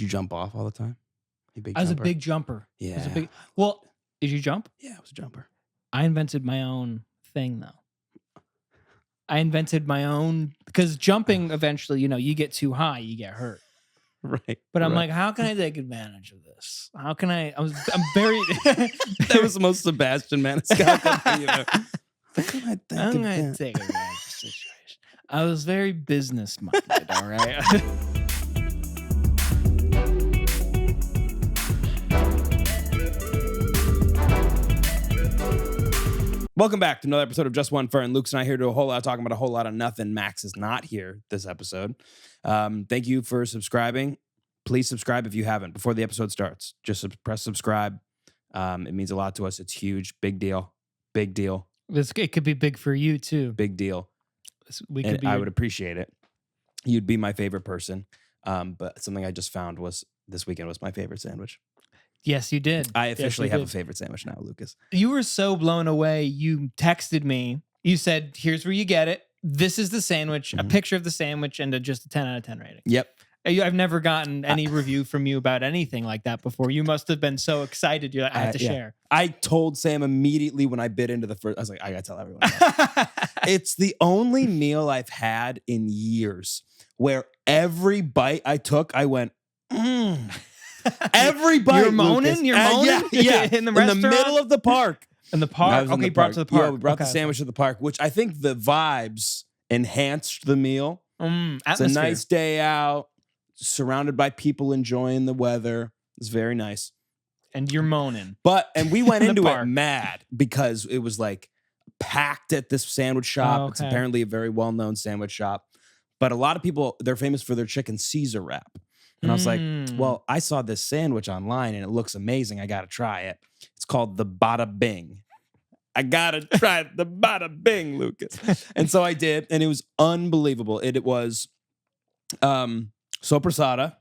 Did you jump off all the time? I was a big jumper. Yeah. Well, did you jump? Yeah, I was a jumper. I invented my own thing, though. I invented my own, because jumping eventually, you get too high, you get hurt. Right. But I'm like, how can I take advantage of this? How can I'm very. That was the most Sebastian Maniscalco thing you've ever. I'm gonna take advantage of the situation. I was very business minded. All right. Welcome back to another episode of JustOneFern. Luke's not here to do a whole lot, talking about a whole lot of nothing. Max is not here this episode. Thank you for subscribing. Please subscribe if you haven't before the episode starts. Just press subscribe. It means a lot to us. It's huge. Big deal. Big deal. It could be big for you too. Big deal. I would appreciate it. You'd be my favorite person. But something I just found was this weekend was my favorite sandwich. Yes, you did. I officially have a favorite sandwich now, Lucas. You were so blown away. You texted me. You said, here's where you get it. This is the sandwich, a picture of the sandwich, and just a 10 out of 10 rating. Yep. I've never gotten any review from you about anything like that before. You must have been so excited. You're like, I have to share. I told Sam immediately when I bit into the first, I was like, I got to tell everyone. It's the only meal I've had in years where every bite I took, I went, Every bite. You're moaning? Lucas. You're moaning? Yeah. In the restaurant? In the middle of the park. In the park? Okay, brought to the park. Yeah, we brought the sandwich to the park, which I think the vibes enhanced the meal. It's a nice day out, surrounded by people enjoying the weather. It's very nice. And you're moaning. And we went into it mad because it was like packed at this sandwich shop. It's apparently a very well-known sandwich shop. But a lot of people, they're famous for their chicken Caesar wrap. And I was like, well, I saw this sandwich online and it looks amazing. I got to try it. It's called the Bada Bing. I got to try the Bada Bing, Lucas. And so I did. And it was unbelievable. It was sopressata,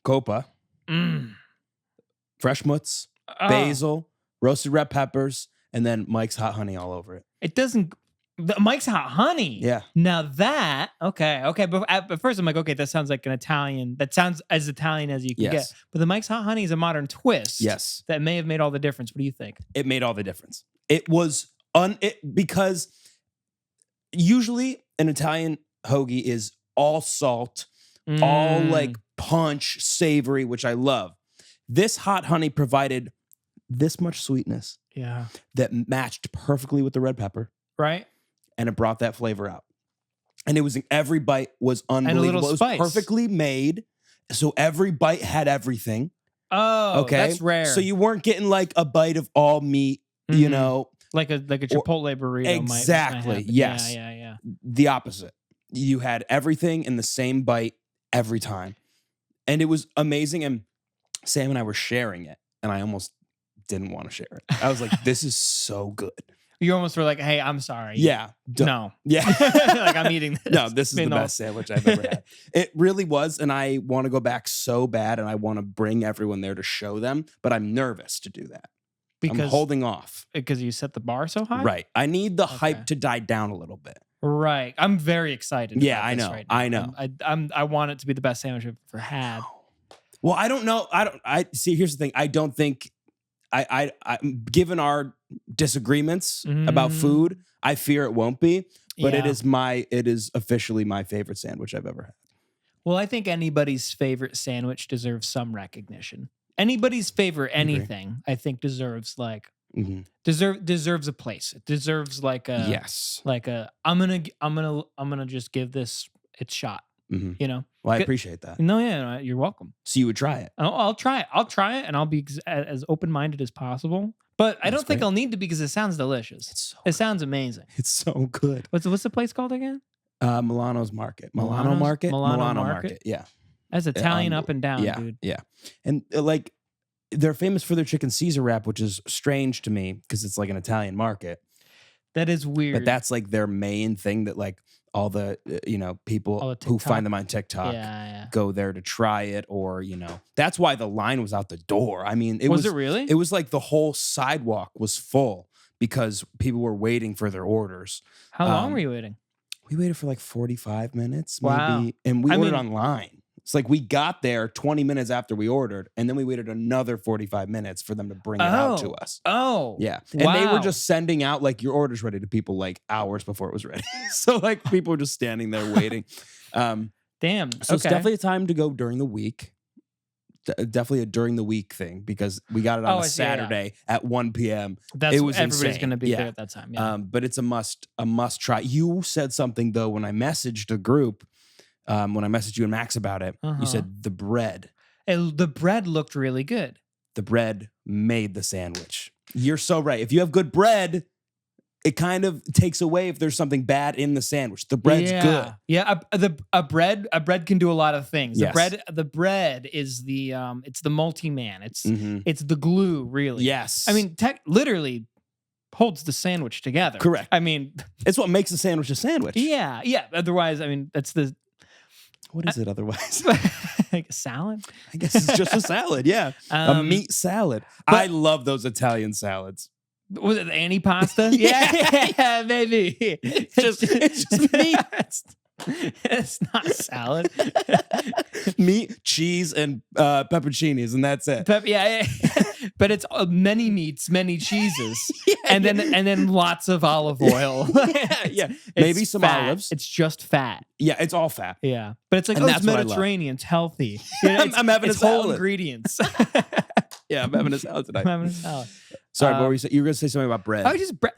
copa, fresh mutts, basil, roasted red peppers, and then Mike's hot honey all over it. It doesn't... Mike's hot honey. Yeah. Now that, okay. But at first I'm like, okay, that sounds like an Italian. That sounds as Italian as you can get. But the Mike's hot honey is a modern twist. Yes. That may have made all the difference. What do you think? It made all the difference. It was because usually an Italian hoagie is all salt, all like punch, savory, which I love. This hot honey provided this much sweetness. Yeah. That matched perfectly with the red pepper. Right. And it brought that flavor out. And every bite was unbelievable. And a little spice. It was perfectly made. So every bite had everything. Oh, okay. That's rare. So you weren't getting like a bite of all meat, you know. Like a Chipotle burrito. Exactly. Might yes. Yeah. The opposite. You had everything in the same bite every time. And it was amazing. And Sam and I were sharing it. And I almost didn't want to share it. I was like, this is so good. You almost were like, hey, I'm sorry. Yeah. No. Yeah. Like, I'm eating this. No, this is the best sandwich I've ever had. It really was. And I want to go back so bad. And I want to bring everyone there to show them. But I'm nervous to do that. Because I'm holding off. Because you set the bar so high? Right. I need the hype to die down a little bit. Right. I'm very excited. Yeah, I know. Right now. I know. I want it to be the best sandwich I've ever had. Well, I don't know. I see, here's the thing. I don't think... I given our disagreements about food, I fear it won't be, but it is officially my favorite sandwich I've ever had. Well, I think anybody's favorite sandwich deserves some recognition. Anybody's favorite anything, I think deserves like deserves a place. It deserves like a I'm gonna just give this its shot. You know. Well, I appreciate that. No, you're welcome. So you would try it? I'll try it. I'll try it, and I'll be as open-minded as possible. But I don't think I'll need to because it sounds delicious. It sounds amazing. It's so good. What's the place called again? Milano's Market. Milano Market. Yeah. That's Italian up and down, dude. Yeah. And like they're famous for their chicken Caesar wrap, which is strange to me because it's like an Italian market. That is weird. But that's like their main thing that like all the people who find them on TikTok go there to try it, or that's why the line was out the door. I mean, was it really? It was like the whole sidewalk was full because people were waiting for their orders. How long were you waiting? We waited for like 45 minutes, maybe, and we ordered online. It's like we got there 20 minutes after we ordered, and then we waited another 45 minutes for them to bring it out to us. Oh. Yeah. And they were just sending out like your order's ready to people like hours before it was ready. So like people were just standing there waiting. Damn. So it's definitely a time to go during the week. Definitely a during the week thing because we got it on a Saturday at 1 p.m. It was everybody's going to be there at that time. Yeah. But it's a must try. You said something though when I messaged a group, when I messaged you and Max about it. You said the bread. The bread looked really good. The bread made the sandwich. You're so right. If you have good bread, it kind of takes away if there's something bad in the sandwich. The bread's good. Yeah, a bread can do a lot of things. Yes. The bread is the it's the multi-man. It's the glue, really. Yes. I mean, literally holds the sandwich together. Correct. I mean, it's what makes a sandwich a sandwich. Yeah. Otherwise, I mean, that's the. What is it otherwise? Like a salad? I guess it's just a salad. Yeah, a meat salad. I love those Italian salads. Was it antipasta? Yeah, maybe. It's just meat. It's not a salad. Meat, cheese, and pepperoncinis, and that's it. But it's many meats, many cheeses, and then lots of olive oil. Maybe some fat. olives. It's just fat. Yeah, it's all fat. Yeah, but it's like And it's that's what I love. Mediterranean. It's healthy. You know, I'm having a whole salad. ingredients. Yeah, I'm having a salad tonight. I'm having a salad. Sorry, what were you saying? You were going to say something about bread.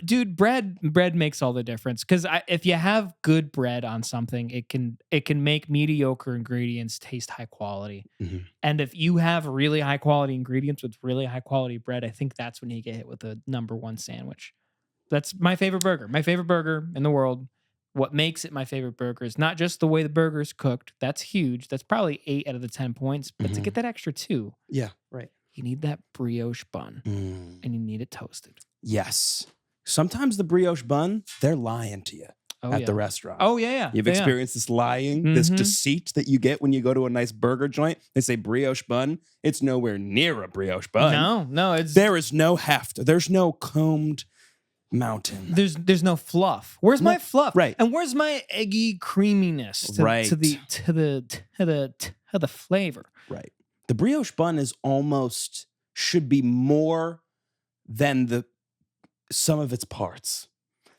Dude, bread makes all the difference because if you have good bread on something, it can make mediocre ingredients taste high quality. And if you have really high quality ingredients with really high quality bread, I think that's when you get hit with the number one sandwich. That's my favorite burger. My favorite burger in the world. What makes it my favorite burger is not just the way the burger is cooked. That's huge. That's probably 8 out of the 10 points. But to get that extra 2, yeah, right. You need that brioche bun, and you need it toasted. Yes. Sometimes the brioche bun, they're lying to you at the restaurant. Oh, yeah. You've experienced this lying, this deceit that you get when you go to a nice burger joint. They say brioche bun. It's nowhere near a brioche bun. No. There is no heft. There's no combed mountain. There's no fluff. Where's my fluff? Right. And where's my eggy creaminess to the flavor? Right. The brioche bun should be more than the sum of its parts.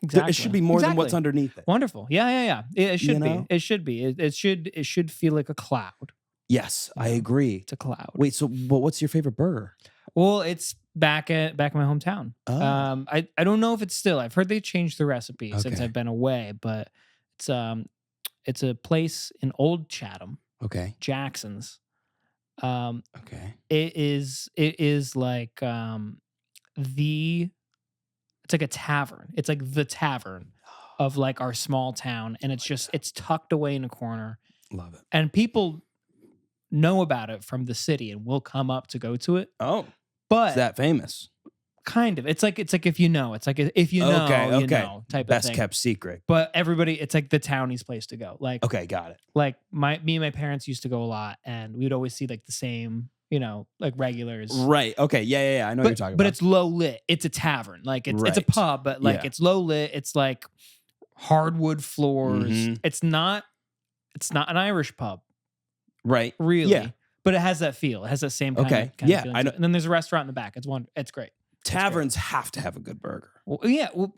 Exactly. It should be more than what's underneath it. Wonderful. Yeah. It should be. know? It should be. It should feel like a cloud. Yes, I agree. It's a cloud. Wait, so what's your favorite burger? Well, it's back in my hometown. Oh. I don't know if it's still. I've heard they changed the recipe since I've been away, but it's a place in Old Chatham. Okay. Jackson's. Okay. It is like it's like a tavern. It's like the tavern of like our small town, and it's tucked away in a corner. Love it. And people know about it from the city and will come up to go to it. Oh, but is that famous? Kind of. It's like if you know. It's like if you know, you know type Best of thing. kept secret. But everybody, it's like the townie's place to go. Like Okay, got it. Like me and my parents used to go a lot, and we'd always see like the same, like regulars. Right. Okay. Yeah. I know what you're talking about. But it's low lit. It's a tavern. Like it's a pub, but like it's low lit. It's like hardwood floors. It's not an Irish pub. Right. Really. Yeah. But it has that feel. It has that same kind of yeah. feeling I know. And then there's a restaurant in the back. It's great. Taverns have to have a good burger. Well, yeah. Well,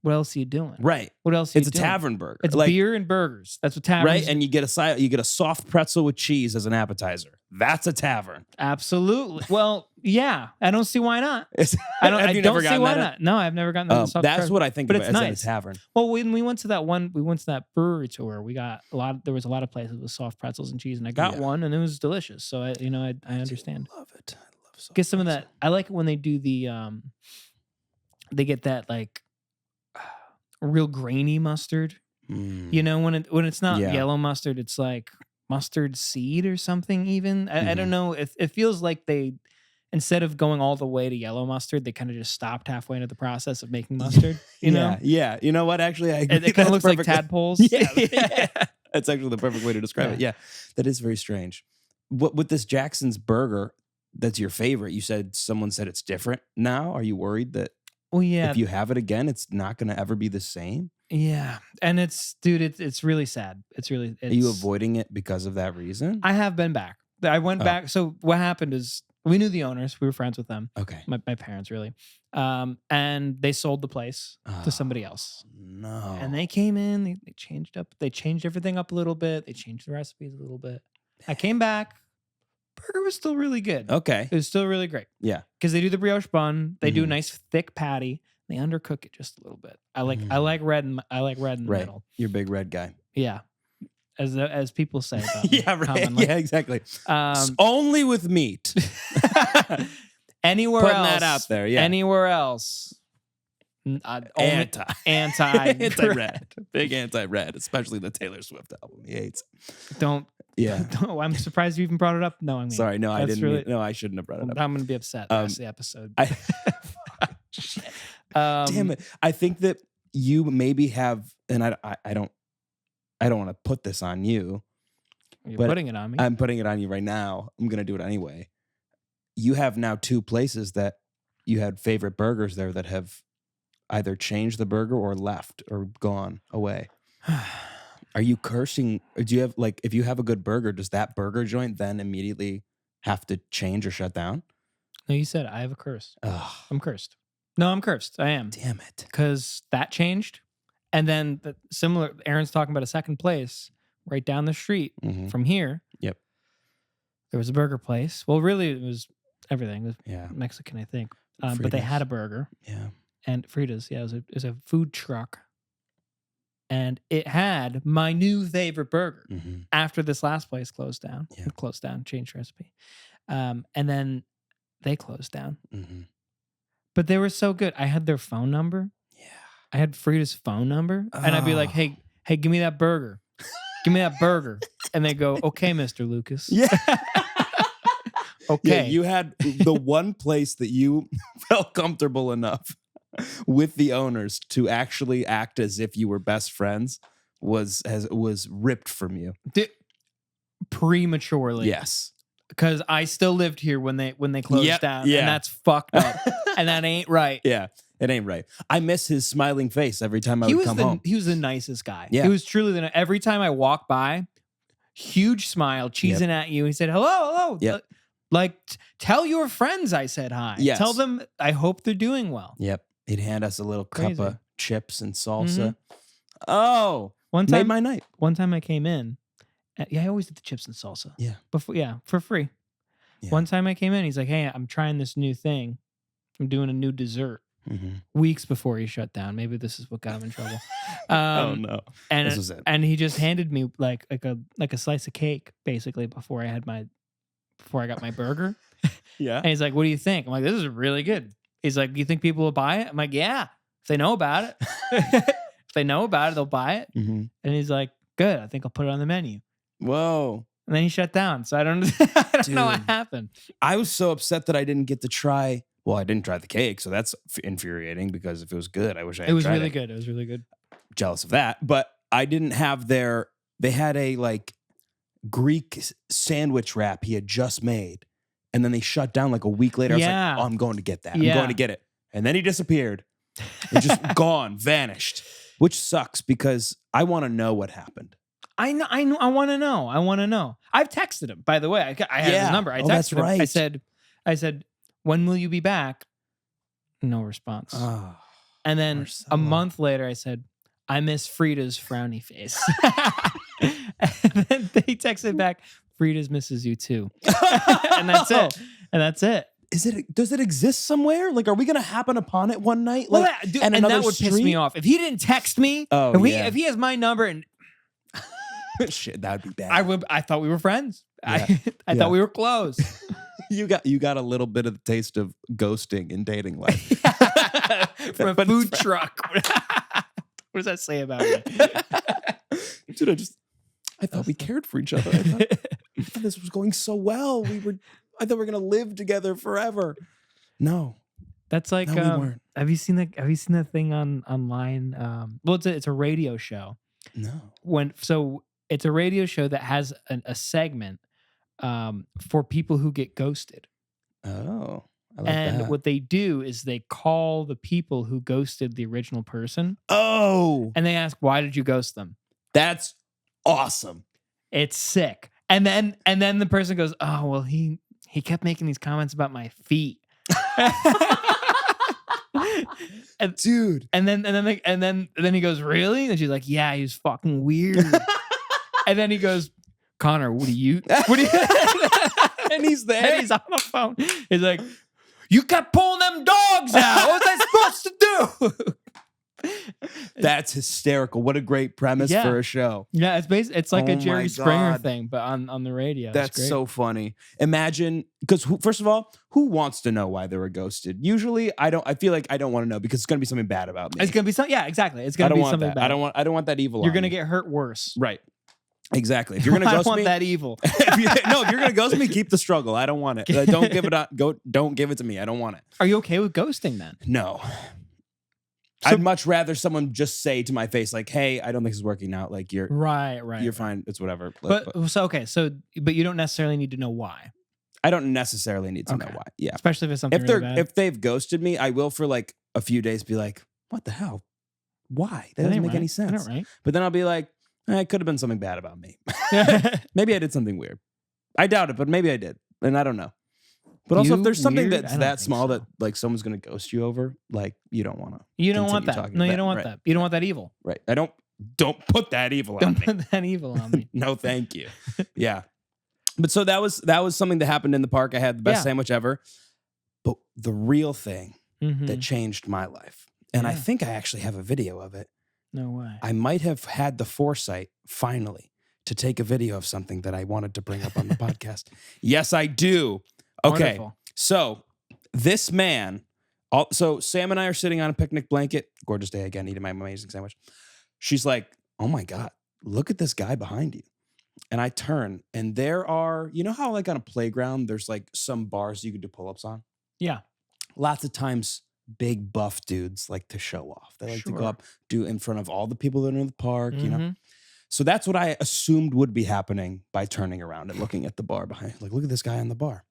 what else are you doing? Right. What else are you doing? It's a tavern burger. It's beer and burgers. That's what taverns. Right. And you get a soft pretzel with cheese as an appetizer. That's a tavern. Absolutely. Well, yeah. I don't see why not. I don't see why not. No, I've never gotten that. That's what I think but of it's as nice. a tavern. Well, when we went to that brewery tour, we got there was a lot of places with soft pretzels and cheese, and I got one, and it was delicious. So I understand. I love it. I love soft Get some of that. I like it when they do they get that like real grainy mustard. You know, when it's not yellow mustard, it's like mustard seed or something. Even I don't know. It feels like they, instead of going all the way to yellow mustard, they kind of just stopped halway into the process of making mustard. You know? Yeah. You know what? Actually, I agree. It kind of looks like tadpoles. Yeah. That's actually the perfect way to describe it. Yeah, that is very strange. With this Jackson's burger, that's your favorite. You said someone said it's different now. Are you worried that? Well, yeah. If you have it again, it's not going to ever be the same? Yeah, and it's really sad. Are you avoiding it because of that reason? I have been back. I went back. So what happened is we knew the owners. We were friends with them. Okay. My parents really. And they sold the place to somebody else. No. And they came in, they changed up, they changed everything up a little bit. They changed the recipes a little bit. I came back. Burger was still really good. Okay. It was still really great. Yeah. Because they do the brioche bun. They do a nice thick patty. They undercook it just a little bit. I like red in the middle. You're a big red guy. Yeah. As people say about me, yeah, right. commonly. Yeah, exactly. Only with meat. Anywhere Putting else. that out there, yeah. Anywhere else. Anti-red. Big anti-red, especially the Taylor Swift album. He hates it. Don't. I'm surprised you even brought it up. No, I mean. Sorry, no, I didn't. No, I shouldn't have brought it up. I'm going to be upset the rest of the episode. Damn it. I think that you maybe have, and I don't want to put this on you. You're putting it on me. I'm putting it on you right now. I'm going to do it anyway. You have now 2 places that you had favorite burgers there that have either changed the burger or left or gone away. Are you cursing? Or do you have, like, if you have a good burger, does that burger joint then immediately have to change or shut down? No, you said I have a curse. Ugh. I'm cursed. No, I'm cursed. I am. Damn it. Because that changed. And then Aaron's talking about a second place right down the street from here. Yep. There was a burger place. Well, really, it was everything. It was Mexican, I think. But they had a burger. Yeah. And Frida's, it was a food truck. And it had my new favorite burger after this last place closed down. Yeah. It closed down, changed recipe. And then they closed down. But they were so good. I had their phone number. Yeah. I had Frida's phone number. And I'd be like, hey, give me that burger. Give me that burger. And they go, okay, Mr. Lucas. Yeah. Okay. Yeah, you had the one place that you felt comfortable enough with the owners to actually act as if you were best friends was ripped from you. Prematurely. Yes. Because I still lived here when they closed down. Yeah. And that's fucked up. And that ain't right. Yeah. It ain't right. I miss his smiling face every time I would come home. He was the nicest guy. Yeah. He was truly every time I walked by, huge smile, cheesing at you. He said, hello. Yep. Like, tell your friends I said hi. Yes. Tell them I hope they're doing well. Yep. He'd hand us a little Crazy. cup of chips and salsa. Oh, one time, made my night. One time I came in. I always did the chips and salsa. Yeah. For free. Yeah. One time I came in, he's like, hey, I'm trying this new thing. I'm doing a new dessert. Weeks before he shut down. Maybe this is what got him in trouble. Oh no. And this was it. And he just handed me like a slice of cake, basically, before I got my burger. Yeah. And he's like, what do you think? I'm like, this is really good. He's like, do you think people will buy it? I'm like, yeah. If they know about it. If they know about it, they'll buy it. And he's like, good. I think I'll put it on the menu. Whoa. And then he shut down. So I don't know what happened. I was so upset that I didn't get to try. Well, I didn't try the cake, so that's infuriating because if it was good, I wish I had tried it. It was really good. It was really good. Jealous of that. But I didn't have they had a like Greek sandwich wrap he had just made. And then they shut down like a week later. I was like, oh, I'm going to get that. I'm going to get it. And then he disappeared. And just gone, vanished. Which sucks because I want to know what happened. I know. I want to know. I've texted him, by the way. I have his number. I texted that's him. right. I said, when will you be back? No response. Oh, and then a month later, I said, I miss Frida's frowny face. And then they texted back, Frida's misses you too. And that's it. And that's it. Does it exist somewhere? Like, are we going to happen upon it one night? Like, and that would piss me off. If he didn't text me, if he has my number and shit, that would be bad. I thought we were friends. Yeah. I thought we were close. You got a little bit of the taste of ghosting in dating life. From a food truck. What does that say about me? Dude, I thought we cared for each other. I thought this was going so well. I thought we were gonna live together forever. No. That's like we weren't. Have you seen that thing online? Well, it's a radio show. No. It's a radio show that has a segment for people who get ghosted. Oh, And what they do is they call the people who ghosted the original person. Oh. And they ask, why did you ghost them? That's awesome. It's sick. And then the person goes, oh, well, he kept making these comments about my feet. Dude. And then he goes, really? And she's like, yeah, he was fucking weird. And then he goes, Connor, what do you and he's there. And he's on the phone. He's like, you kept pulling them dogs out. What was I supposed to do? That's hysterical. What a great premise for a show. Yeah, it's like a Jerry Springer thing, but on the radio. That's so funny. Imagine, because first of all, who wants to know why they were ghosted? Usually, I feel like I don't want to know because it's going to be something bad about me. It's going to be something. Yeah, exactly. It's going to be something bad. I don't want that evil. You're going to get hurt worse. Right. Exactly. If you're going to ghost me, I want that evil. if you're going to ghost me, keep the struggle. I don't want it. Don't give it up. Don't give it to me. I don't want it. Are you okay with ghosting then? No. I'd much rather someone just say to my face, like, "Hey, I don't think this is working out. Like, you're right. You're fine. It's whatever." But you don't necessarily need to know why. I don't necessarily need to know why. Yeah, especially if it's something really bad. If they've ghosted me, I will for like a few days be like, "What the hell? Why? That doesn't make any sense." Right. But then I'll be like, "It could have been something bad about me. Maybe I did something weird. I doubt it, but maybe I did, and I don't know." But also, if there's something that's that small that like someone's gonna ghost you over, like you don't want to. You don't want that. No, you don't want that. You don't want that evil. Right. I don't put that evil on me. Don't put that evil on me. No, thank you. Yeah. But so that was something that happened in the park. I had the best sandwich ever. But the real thing that changed my life, and I think I actually have a video of it. No way. I might have had the foresight finally to take a video of something that I wanted to bring up on the podcast. Yes, I do. Okay, Wonderful. So this man, so Sam and I are sitting on a picnic blanket. Gorgeous day again, eating my amazing sandwich. She's like, oh my God, look at this guy behind you. And I turn and there are, you know how like on a playground, there's like some bars you can do pull-ups on? Yeah. Lots of times, big buff dudes like to show off. They like to go up, do in front of all the people that are in the park, you know? So that's what I assumed would be happening by turning around and looking at the bar behind. Like, look at this guy on the bar.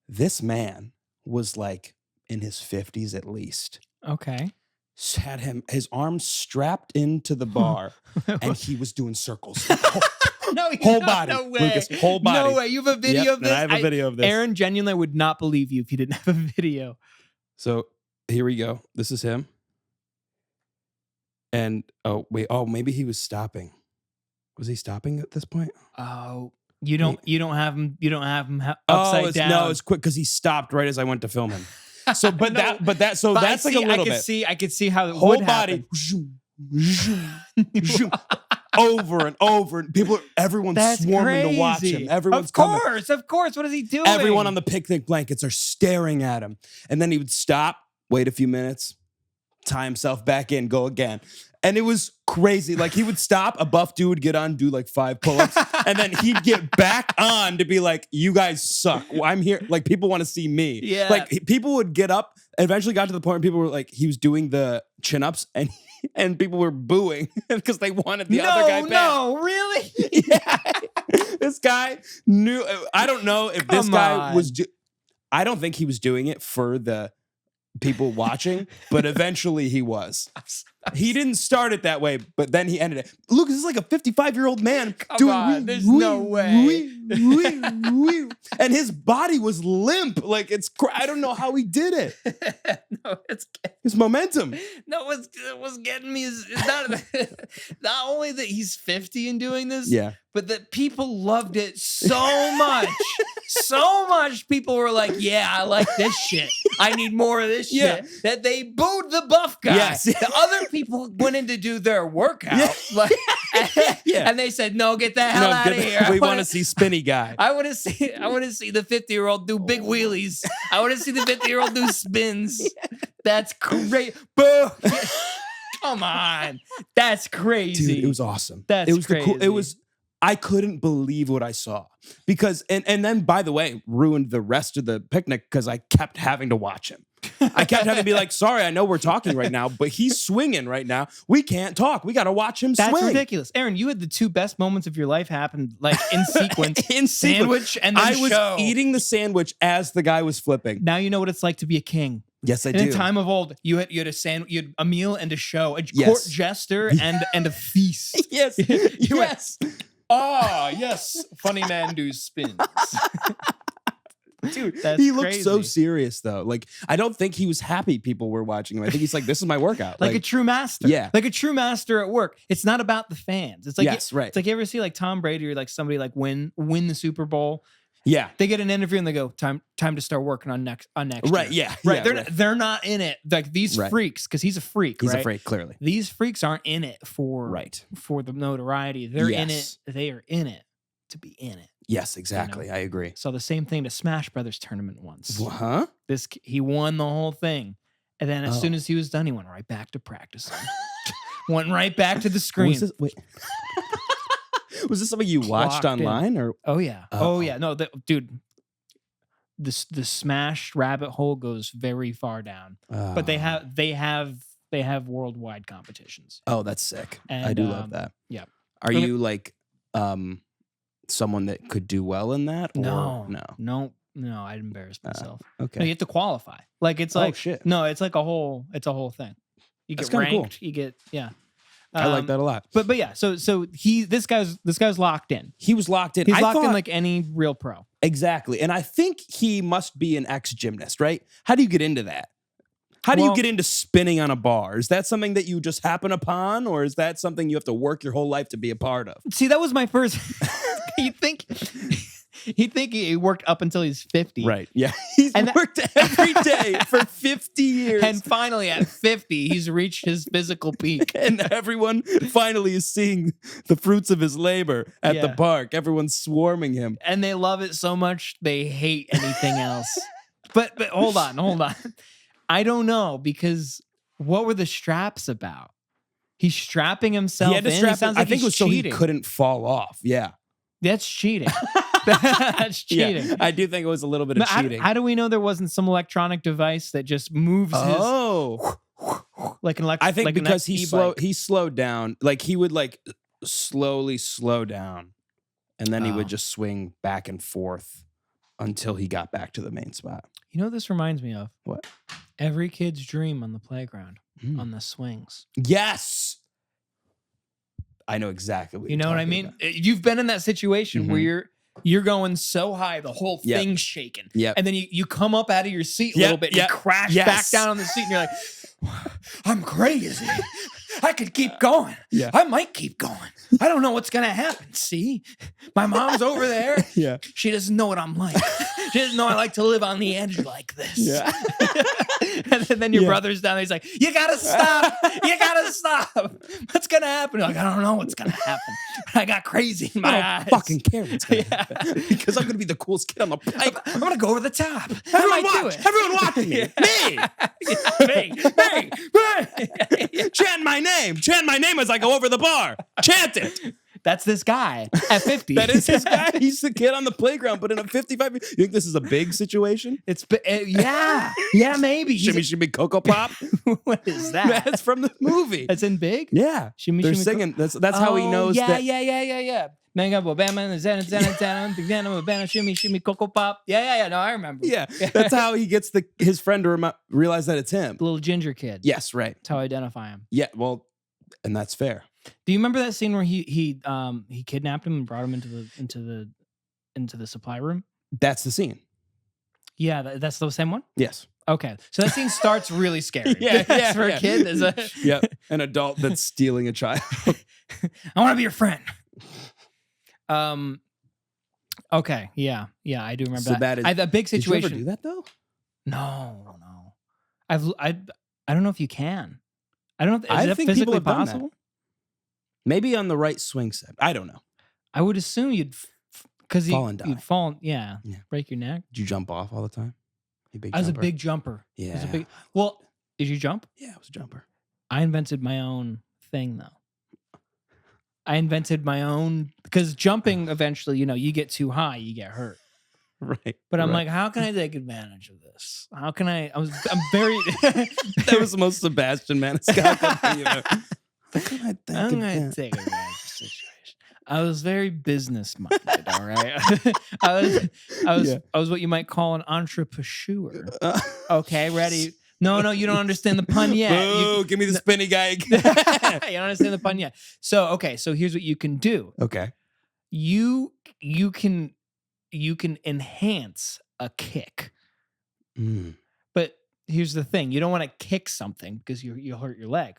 This man was like in his 50s at least. Okay. Had his arms strapped into the bar and he was doing circles. Whole body. No way. Lucas, whole body. No way. You have a video of this? I have a video of this. Aaron genuinely would not believe you if you didn't have a video. So here we go. This is him. And maybe he was stopping. Was he stopping at this point? Oh. You don't have him upside down. No, it's quick because he stopped right as I went to film him. So, that's like a little bit. I could see how it whole would body over and over, and everyone's swarming to watch him. Everyone's coming. Of course. What is he doing? Everyone on the picnic blankets are staring at him, and then he would stop, wait a few minutes, tie himself back in, go again. And it was crazy. Like he would stop, a buff dude would get on, do like 5 pull-ups, and then he'd get back on to be like, you guys suck. Well, I'm here. Like people want to see me. Yeah. Like people would get up, and eventually got to the point where people were like, he was doing the chin-ups and people were booing because they wanted the other guy back. No, really? Yeah. This guy knew, I don't know if this guy was, I don't think he was doing it for the people watching, but eventually he was. He didn't start it that way, but then he ended it. Look, this is like a 55-year-old man doing there's no way. And his body was limp. Like I don't know how he did it. No, it's momentum. No, it was getting me is not only that he's 50 and doing this, but that people loved it so much. So much people were like, yeah, I like this shit. I need more of this shit. That they booed the buff guy. Yes. The other people went in to do their workout. And they said, no, get the hell out of here. We want to see spinny guy. I want to see the 50-year-old do big wheelies. I want to see the 50-year-old do spins. That's great. Boo. Come on. That's crazy. Dude, it was awesome. It was crazy. I couldn't believe what I saw because, and then by the way, ruined the rest of the picnic because I kept having to watch him. I kept having to be like, sorry, I know we're talking right now, but he's swinging right now. We can't talk. We got to watch him swing. That's ridiculous. Aaron, you had the two best moments of your life happen like in sequence. Sandwich and then I was eating the sandwich as the guy was flipping. Now you know what it's like to be a king. Yes, I do. In time of old, you had you had a meal and a show, a court jester and a feast. Yes. Yes. Yes. Funny man do spins. Dude, he looked so serious though. Like, I don't think he was happy people were watching him. I think he's like, this is my workout. Like a true master. Yeah. Like a true master at work. It's not about the fans. It's like, right. It's like you ever see like Tom Brady or like somebody like win the Super Bowl. Yeah. They get an interview and they go, time to start working on next right, year. Yeah. Right. Yeah, they're not in it. Like these freaks, because he's a freak, He's a freak, clearly. These freaks aren't in it for the notoriety. They're in it. They are in it to be in it. Yes, exactly. I agree. So the same thing to Smash Brothers tournament once. Huh? He won the whole thing. And then as soon as he was done, he went right back to practicing. Went right back to the screen. Was this something you watched online or? Oh yeah. Oh yeah. No, dude. The Smash rabbit hole goes very far down. But they have worldwide competitions. Oh, that's sick. And, I do love that. Yeah. Are you like someone that could do well in that? Or No, I'd embarrass myself. Okay. No, you have to qualify. Like it's like shit. No, it's like a whole thing. You get ranked. Cool. You get I like that a lot. But yeah, so this guy's locked in. He was locked in. He's locked in like any real pro. Exactly. And I think he must be an ex-gymnast, right? How do you get into that? How do you get into spinning on a bar? Is that something that you just happen upon, or is that something you have to work your whole life to be a part of? See, that was my first. He'd think he worked up until he's 50. Right. Yeah. He's worked every day for 50 years. And finally at 50, he's reached his physical peak. And everyone finally is seeing the fruits of his labor at the park. Everyone's swarming him. And they love it so much, they hate anything else. But hold on. I don't know, because what were the straps about? He's strapping himself he had to in. strap it sounds like I think it was cheating. so he couldn't fall off. Yeah. That's cheating. That's cheating. Yeah, I do think it was a little bit of cheating. How do we know there wasn't some electronic device that just moves his like an electric? I think like because he slowed down. Like he would like slowly slow down, and then he would just swing back and forth until he got back to the main spot. You know what this reminds me of? What? Every kid's dream on the playground, on the swings. Yes. I know exactly what you know what I mean? About. You've been in that situation where you're going so high, the whole thing's shaking. Yep. And then you come up out of your seat a little bit, and you crash back down on the seat, and you're like, I'm crazy. I could keep going. Yeah. I might keep going. I don't know what's going to happen. See? My mom's over there. Yeah. She doesn't know what I'm like. She doesn't know I like to live on the edge like this. Yeah. And then your brother's down there. He's like, you got to stop. You got to stop. What's going to happen? You're like, I don't know what's going to happen. I got crazy in my eyes. I don't fucking care what's going to happen. Because I'm going to be the coolest kid on the pipe. I'm going to go over the top. Everyone watch. Everyone watching me. Me. Chant my name. Chant my name as I go over the bar. Chant it. That's this guy at 50. That is his guy. He's the kid on the playground, but in a 55. You think this is a big situation? It's maybe. Shimmy, shimmy, Cocoa Pop. What is that? That's from the movie. That's in Big. Yeah, shimmy, they're shimmy, singing. That's how he knows. Yeah, that. Yeah. Shimmy, shimmy, Cocoa Pop. Yeah. No, I remember. Yeah, that's how he gets his friend to realize that it's him. The little ginger kid. Yes, right. That's how I identify him. Yeah, well, and that's fair. Do you remember that scene where he kidnapped him and brought him into the supply room? That's the scene. Yeah, that's the same one? Yes. Okay. So that scene starts really scary. Yeah. For a kid. Yep. An adult that's stealing a child. I want to be your friend. Okay. Yeah. I do remember so that is a big situation. Did you ever do that though? No. I don't know if you can. I don't know. Is it think physically people have possible? Done that. Maybe on the right swing set. I don't know. I would assume you'd because you'd fall. Yeah. Break your neck. Did you jump off all the time? I was a big jumper. Yeah. Well, did you jump? Yeah, I was a jumper. I invented my own thing though. I invented my own because jumping eventually, you get too high, you get hurt. Right. But I'm like, how can I take advantage of this? How can I'm very. That was the most Sebastian Maniscalco thing you've ever. I'm going to take advantage of the situation. I was very business minded. All right. I was what you might call an entrepreneur. Okay, ready. No, you don't understand the pun yet. Boo, give me the spinny guy again. You don't understand the pun yet. So here's what you can do. Okay. You can enhance a kick. But here's the thing. You don't want to kick something because you'll hurt your leg.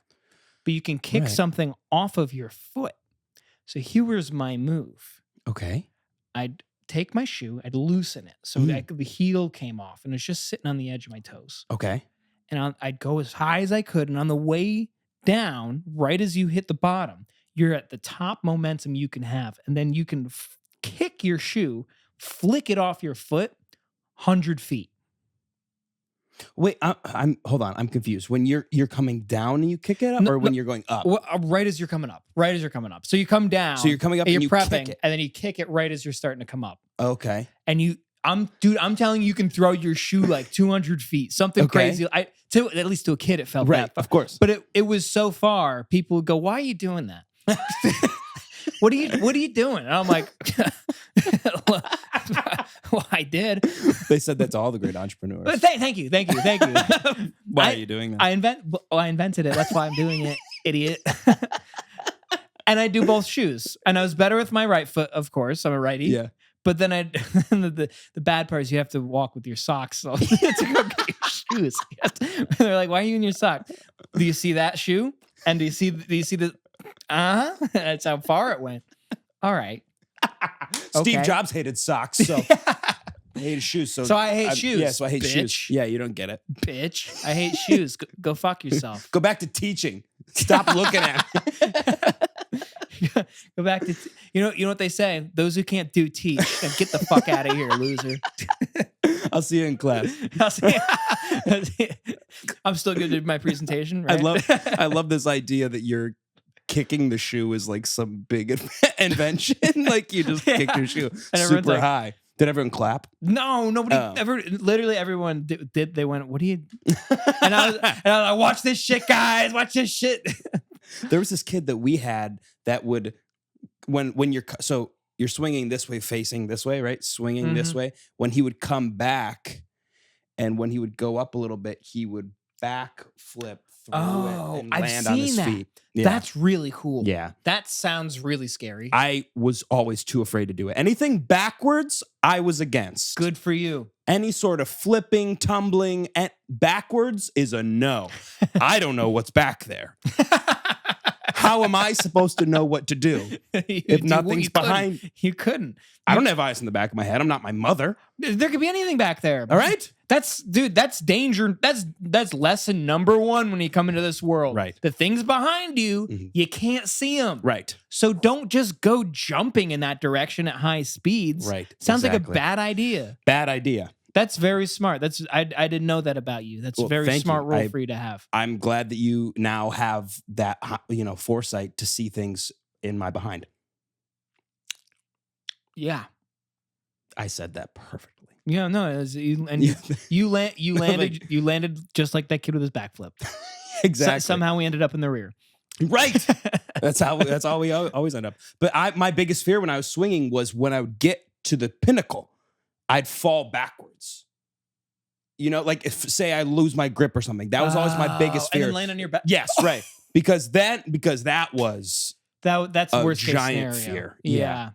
But you can kick something off of your foot. So here's my move. Okay. I'd take my shoe, I'd loosen it. So the heel came off and it's just sitting on the edge of my toes. Okay. And I'd go as high as I could. And on the way down, right as you hit the bottom, you're at the top momentum you can have. And then you can kick your shoe, flick it off your foot 100 feet. Wait, hold on. I'm confused. When you're coming down and you kick it up, or when you're going up? Well, right as you're coming up. So you come down. So you're coming up and you're prepping, kick it. And then you kick it right as you're starting to come up. Okay. And I'm telling you can throw your shoe like 200 feet, something crazy. At least to a kid, it felt right, that. Of course. But it was so far. People would go, "Why are you doing that? What are you doing?" And I'm like, "Well, I did." They said that to all the great entrepreneurs. But thank you. Why are you doing that? I invented it. That's why I'm doing it, idiot. And I do both shoes. And I was better with my right foot, of course. I'm a righty. Yeah. But then the bad part is you have to walk with your socks. So to go get your shoes. They're like, "Why are you in your sock? Do you see that shoe? And do you see the That's how far it went. All right. Steve Jobs hated socks, so I hated shoes. So I hate shoes. Yeah, so I hate shoes. Yeah, you don't get it. Bitch. I hate shoes. Go fuck yourself. Go back to teaching. Stop looking at me. Go back to you know what they say? Those who can't do teach. Now get the fuck out of here, loser. I'll see you in class. I'm still going to do my presentation. Right? I love this idea that you're kicking the shoe is like some big invention. Like you just kicked your shoe super high. Did everyone clap? No, nobody ever. Literally, everyone did. They went, "What do you?" And I was like, "Watch this shit, guys! Watch this shit." There was this kid that we had that would, when you're swinging this way, facing this way, right? Swinging this way. When he would come back, and when he would go up a little bit, he would back flip through it and land on his feet. Yeah. That's really cool. Yeah. That sounds really scary. I was always too afraid to do it. Anything backwards, I was against. Good for you. Any sort of flipping, tumbling, and backwards is a no. I don't know what's back there. How am I supposed to know what to do if nothing's behind? You couldn't. I don't have eyes in the back of my head. I'm not my mother. There could be anything back there. All right. That's danger. That's lesson number one when you come into this world. Right. The things behind you, you can't see them. Right. So don't just go jumping in that direction at high speeds. Right. Sounds like a bad idea. Bad idea. That's very smart. I didn't know that about you. That's a very smart role for you to have. I'm glad that you now have that foresight to see things in my behind. Yeah. I said that perfectly. Yeah, no, you landed just like that kid with his backflip. Exactly. Somehow we ended up in the rear. Right. That's how we always end up. But my biggest fear when I was swinging was when I would get to the pinnacle, I'd fall backwards. Like if say I lose my grip or something. That was always my biggest fear. And then land on your back. Yes, right. Because that was that's the worst giant case scenario. fear. Yeah.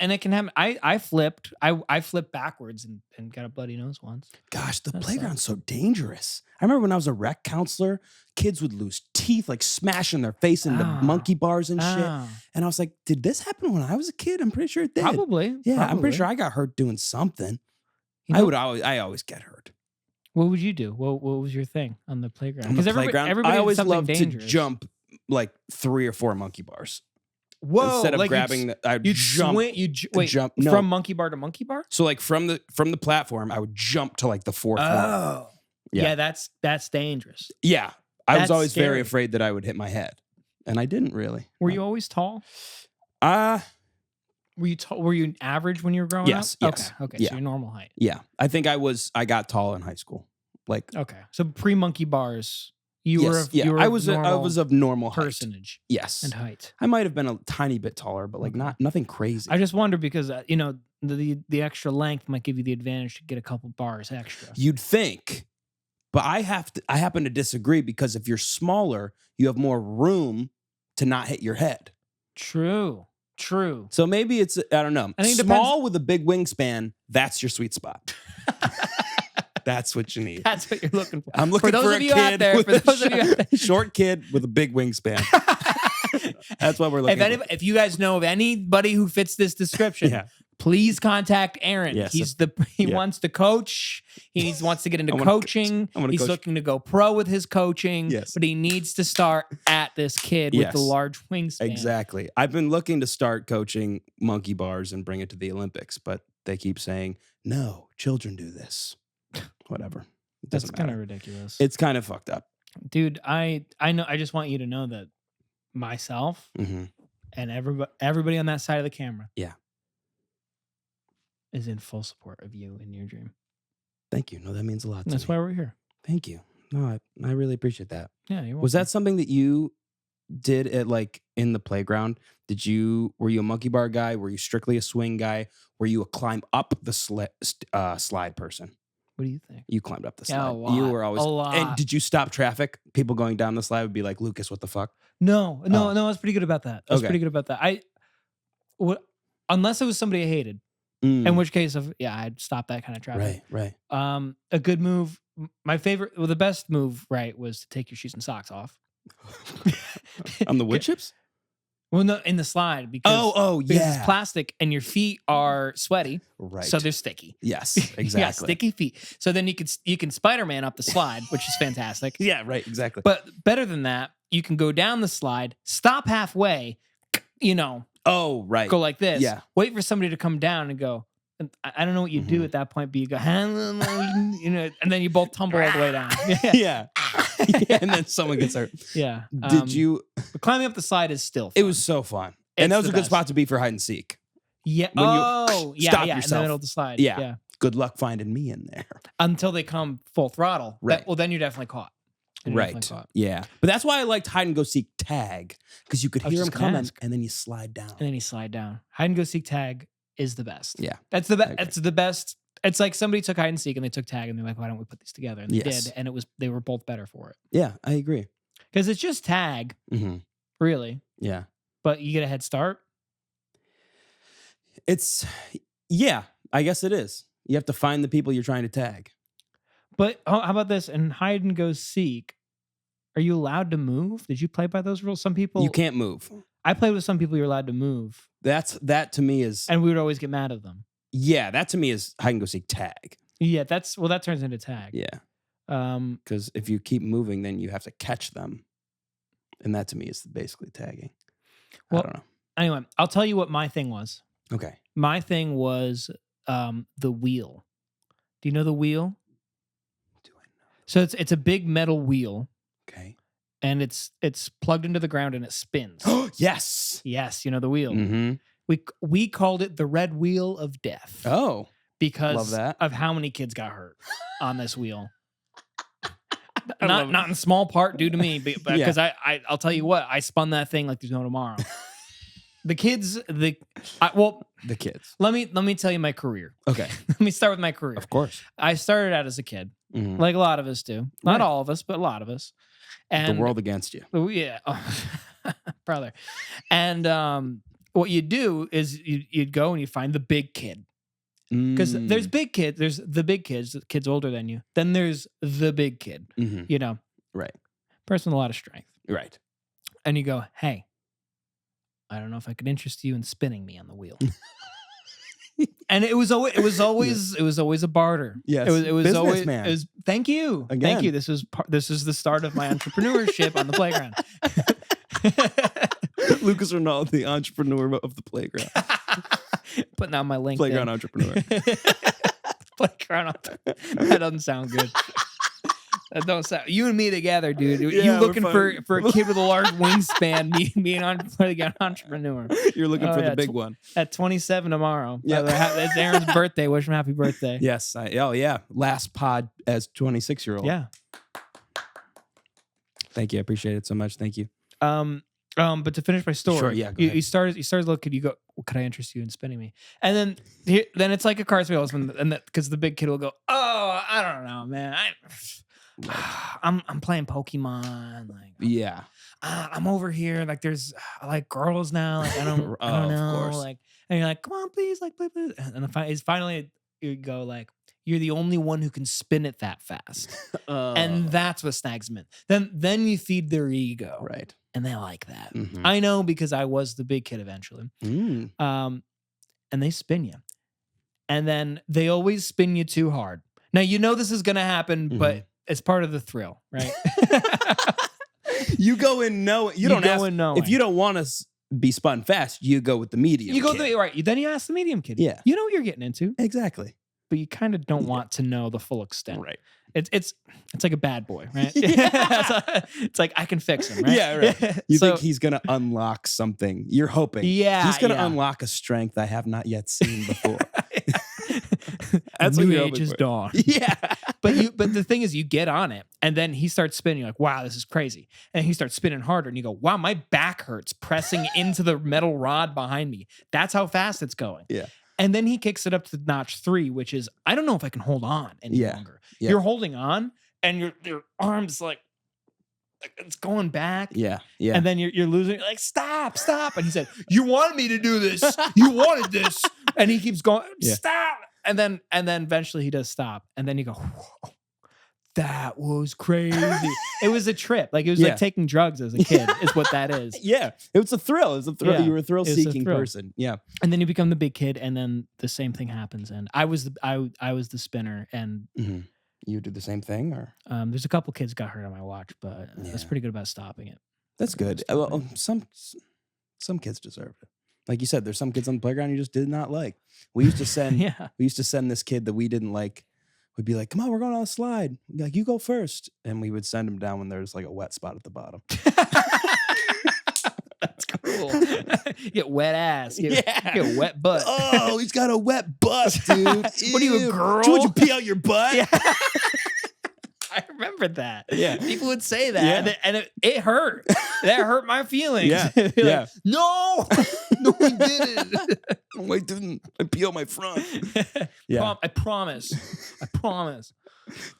And it can happen. I flipped backwards and got a bloody nose once. Gosh, the playground's so dangerous. I remember when I was a rec counselor, kids would lose teeth, like smashing their face into monkey bars and shit. And I was like, did this happen when I was a kid? I'm pretty sure it did. Probably. Yeah, probably. I'm pretty sure I got hurt doing something. I always get hurt. What would you do? What was your thing on the playground? Because I always loved to jump like 3 or 4 monkey bars. Whoa! Instead of grabbing, I'd jump. Jump. No. From monkey bar to monkey bar. So like from the platform, I would jump to like the 4th one. Oh, yeah. That's dangerous. Yeah, I was always very afraid that I would hit my head, and I didn't really. Were you always tall? Were you average when you were growing yes, up? Yes. Okay. Yeah. So you're normal height. Yeah. I think I got tall in high school. Like, okay. So pre-monkey bars, you yes, were I was of normal personage height. Yes. and height. I might have been a tiny bit taller, but like nothing crazy. I just wonder because the extra length might give you the advantage to get a couple bars extra. You'd think, but I happen to disagree because if you're smaller, you have more room to not hit your head. True. So maybe it's, I don't know. I think small with a big wingspan, that's your sweet spot. That's what you need. That's what you're looking for. I'm looking for a kid with a short kid with a big wingspan. That's what we're looking for. If you guys know of anybody who fits this description, please contact Aaron. Yes, he wants to coach. He wants to get into coaching. He's looking to go pro with his coaching. Yes. But he needs to start at this kid with the large wingspan. Exactly. I've been looking to start coaching monkey bars and bring it to the Olympics, but they keep saying, no, children do this. Whatever. That's kind of ridiculous. It's kind of fucked up. Dude, I know. I just want you to know that myself and everybody on that side of the camera is in full support of you and your dream. Thank you. No, that means a lot to me. That's why we're here. Thank you. No, I really appreciate that. Yeah, you're welcome. Was that something that you did at like in the playground? Were you a monkey bar guy? Were you strictly a swing guy? Were you a climb up the slide person? What do you think? You climbed up the slide. Yeah, a lot. You were always a lot. And did you stop traffic? People going down the slide would be like, Lucas, what the fuck? No, I was pretty good about that. Unless it was somebody I hated. In which case, I'd stop that kind of traffic. Right. A good move. The best move, was to take your shoes and socks off. On the wood chips? Well, no, in the slide because it's plastic and your feet are sweaty, right? So they're sticky. Yes, exactly. Sticky feet. So then you can Spider-Man up the slide, which is fantastic. Yeah, right, exactly. But better than that, you can go down the slide, stop halfway, Oh, right. Go like this. Yeah. Wait for somebody to come down and go. I don't know what you do at that point, but you go, and then you both tumble all the way down. Yeah. And then someone gets hurt. Yeah. Did you? But climbing up the slide is still fun. It was so fun. And that was a good spot to be for hide and seek. Yeah. When you stop yourself in the middle of the slide. Yeah. Good luck finding me in there. Until they come full throttle. Right. Then you're definitely caught. Right. Yeah. But that's why I liked hide and go seek tag, because you could hear them coming and then you slide down. Hide and go seek tag is the best. Yeah. That's the best. It's the best. It's like somebody took hide and seek and they took tag and they're like, why don't we put these together? And they did. And they were both better for it. Yeah, I agree. Because it's just tag, really. Yeah. But you get a head start. I guess it is. You have to find the people you're trying to tag. But how about this? In hide and go seek, are you allowed to move? Did you play by those rules? Some people... You can't move. I played with some people you're allowed to move. That to me is... And we would always get mad at them. Yeah, that to me is hide and go seek tag. Yeah, that turns into tag. Yeah. Because if you keep moving, then you have to catch them. And that to me is basically tagging. Well, I don't know. Anyway, I'll tell you what my thing was. Okay. My thing was the wheel. Do you know the wheel? Do I know? So it's a big metal wheel. Okay. And it's plugged into the ground and it spins. Yes. Yes, you know the wheel. Mm-hmm. We called it the red wheel of death. Oh. Because of how many kids got hurt on this wheel. Not in small part due to me, but because I'll tell you what, I spun that thing like there's no tomorrow. The kids. The kids. Let me tell you my career. Okay. Let me start with my career. Of course. I started out as a kid, like a lot of us do. Not all of us, but a lot of us. And the world against you. Yeah, brother. And what you do is you'd go and you find the big kid. Because there's big kids, there's the big kids, the kids older than you. Then there's the big kid, Right. Person with a lot of strength. Right. And you go, hey, I don't know if I could interest you in spinning me on the wheel. And it was always a barter. Yes. It was always man. Thank you. Again. Thank you. This is the start of my entrepreneurship on the playground. Lucas Ronaldo, the entrepreneur of the playground. Putting out my LinkedIn. Playground entrepreneur. Playground entrepreneur. That doesn't sound good. That don't sound. You and me together, dude. Yeah, you we're looking fine. for a kid with a large wingspan? Me an entrepreneur. You're looking for the big one. At 27 tomorrow. Yeah, it's Aaron's birthday. Wish him happy birthday. Yes. Oh yeah. Last pod as 26-year-old. Yeah. Thank you. I appreciate it so much. Thank you. But to finish my story, Sure, yeah, go you start looking. You go, well, could I interest you in spinning me? And then it's like a car salesman, and because the big kid will go, oh, I don't know, man. I'm playing Pokemon. Like, Yeah. I'm over here. Like, I like girls now. Like, I don't know. Of course. Like, and you're like, come on, please, like, please. And finally you go like, you're the only one who can spin it that fast, and that's what snags them in. Then you feed their ego, Right. And they like that. Mm-hmm. I know because I was the big kid eventually. Mm. And they spin you, and then they always spin you too hard. Now you know this is going to happen, but it's part of the thrill, right? You go in knowing. You don't ask. If you don't want to be spun fast, you go with the medium. You go kid. right. Then you ask the medium kid. Yeah, you know what you're getting into exactly. But you kind of don't want to know the full extent, right? It's like a bad boy, right? Yeah. It's like I can fix him, right? Yeah, right. You think he's gonna unlock something? You're hoping, he's gonna unlock a strength I have not yet seen before. That's what you're hoping for. Dawn. Yeah, but the thing is, you get on it, and then he starts spinning. You're like, wow, this is crazy, and he starts spinning harder, and you go, wow, my back hurts pressing into the metal rod behind me. That's how fast it's going. Yeah. And then he kicks it up to notch 3, which is, I don't know if I can hold on any longer. Yeah. You're holding on, and your arm's like it's going back. Yeah. Yeah. And then you're losing. You're like, stop. And he said, you wanted me to do this. You wanted this. And he keeps going, stop. And then eventually he does stop. And then you go, whoa, that was crazy. It was a trip. Like it was like taking drugs as a kid is what that is. Yeah. It was a thrill. It was a thrill. Yeah. You were a thrill-seeking person. Yeah. And then you become the big kid, and then the same thing happens. And I was the spinner, and you did the same thing, or there's a couple kids got hurt on my watch, but I was pretty good about stopping it. That's good. Well, some kids deserve it. Like you said, there's some kids on the playground you just did not like. We used to send we used to send this kid that we didn't like. We'd be like, come on, we're going on a slide. We'd be like, you go first. And we would send him down when there's like a wet spot at the bottom. That's cool. You get wet ass. You get wet butt. Oh, he's got a wet butt, dude. What are you, a girl? Would you pee out your butt? Yeah. I remember that. Yeah. People would say that. And it hurt. That hurt my feelings. Yeah. Like, no, we didn't. No, I didn't. I pee out my front. Yeah. I promise.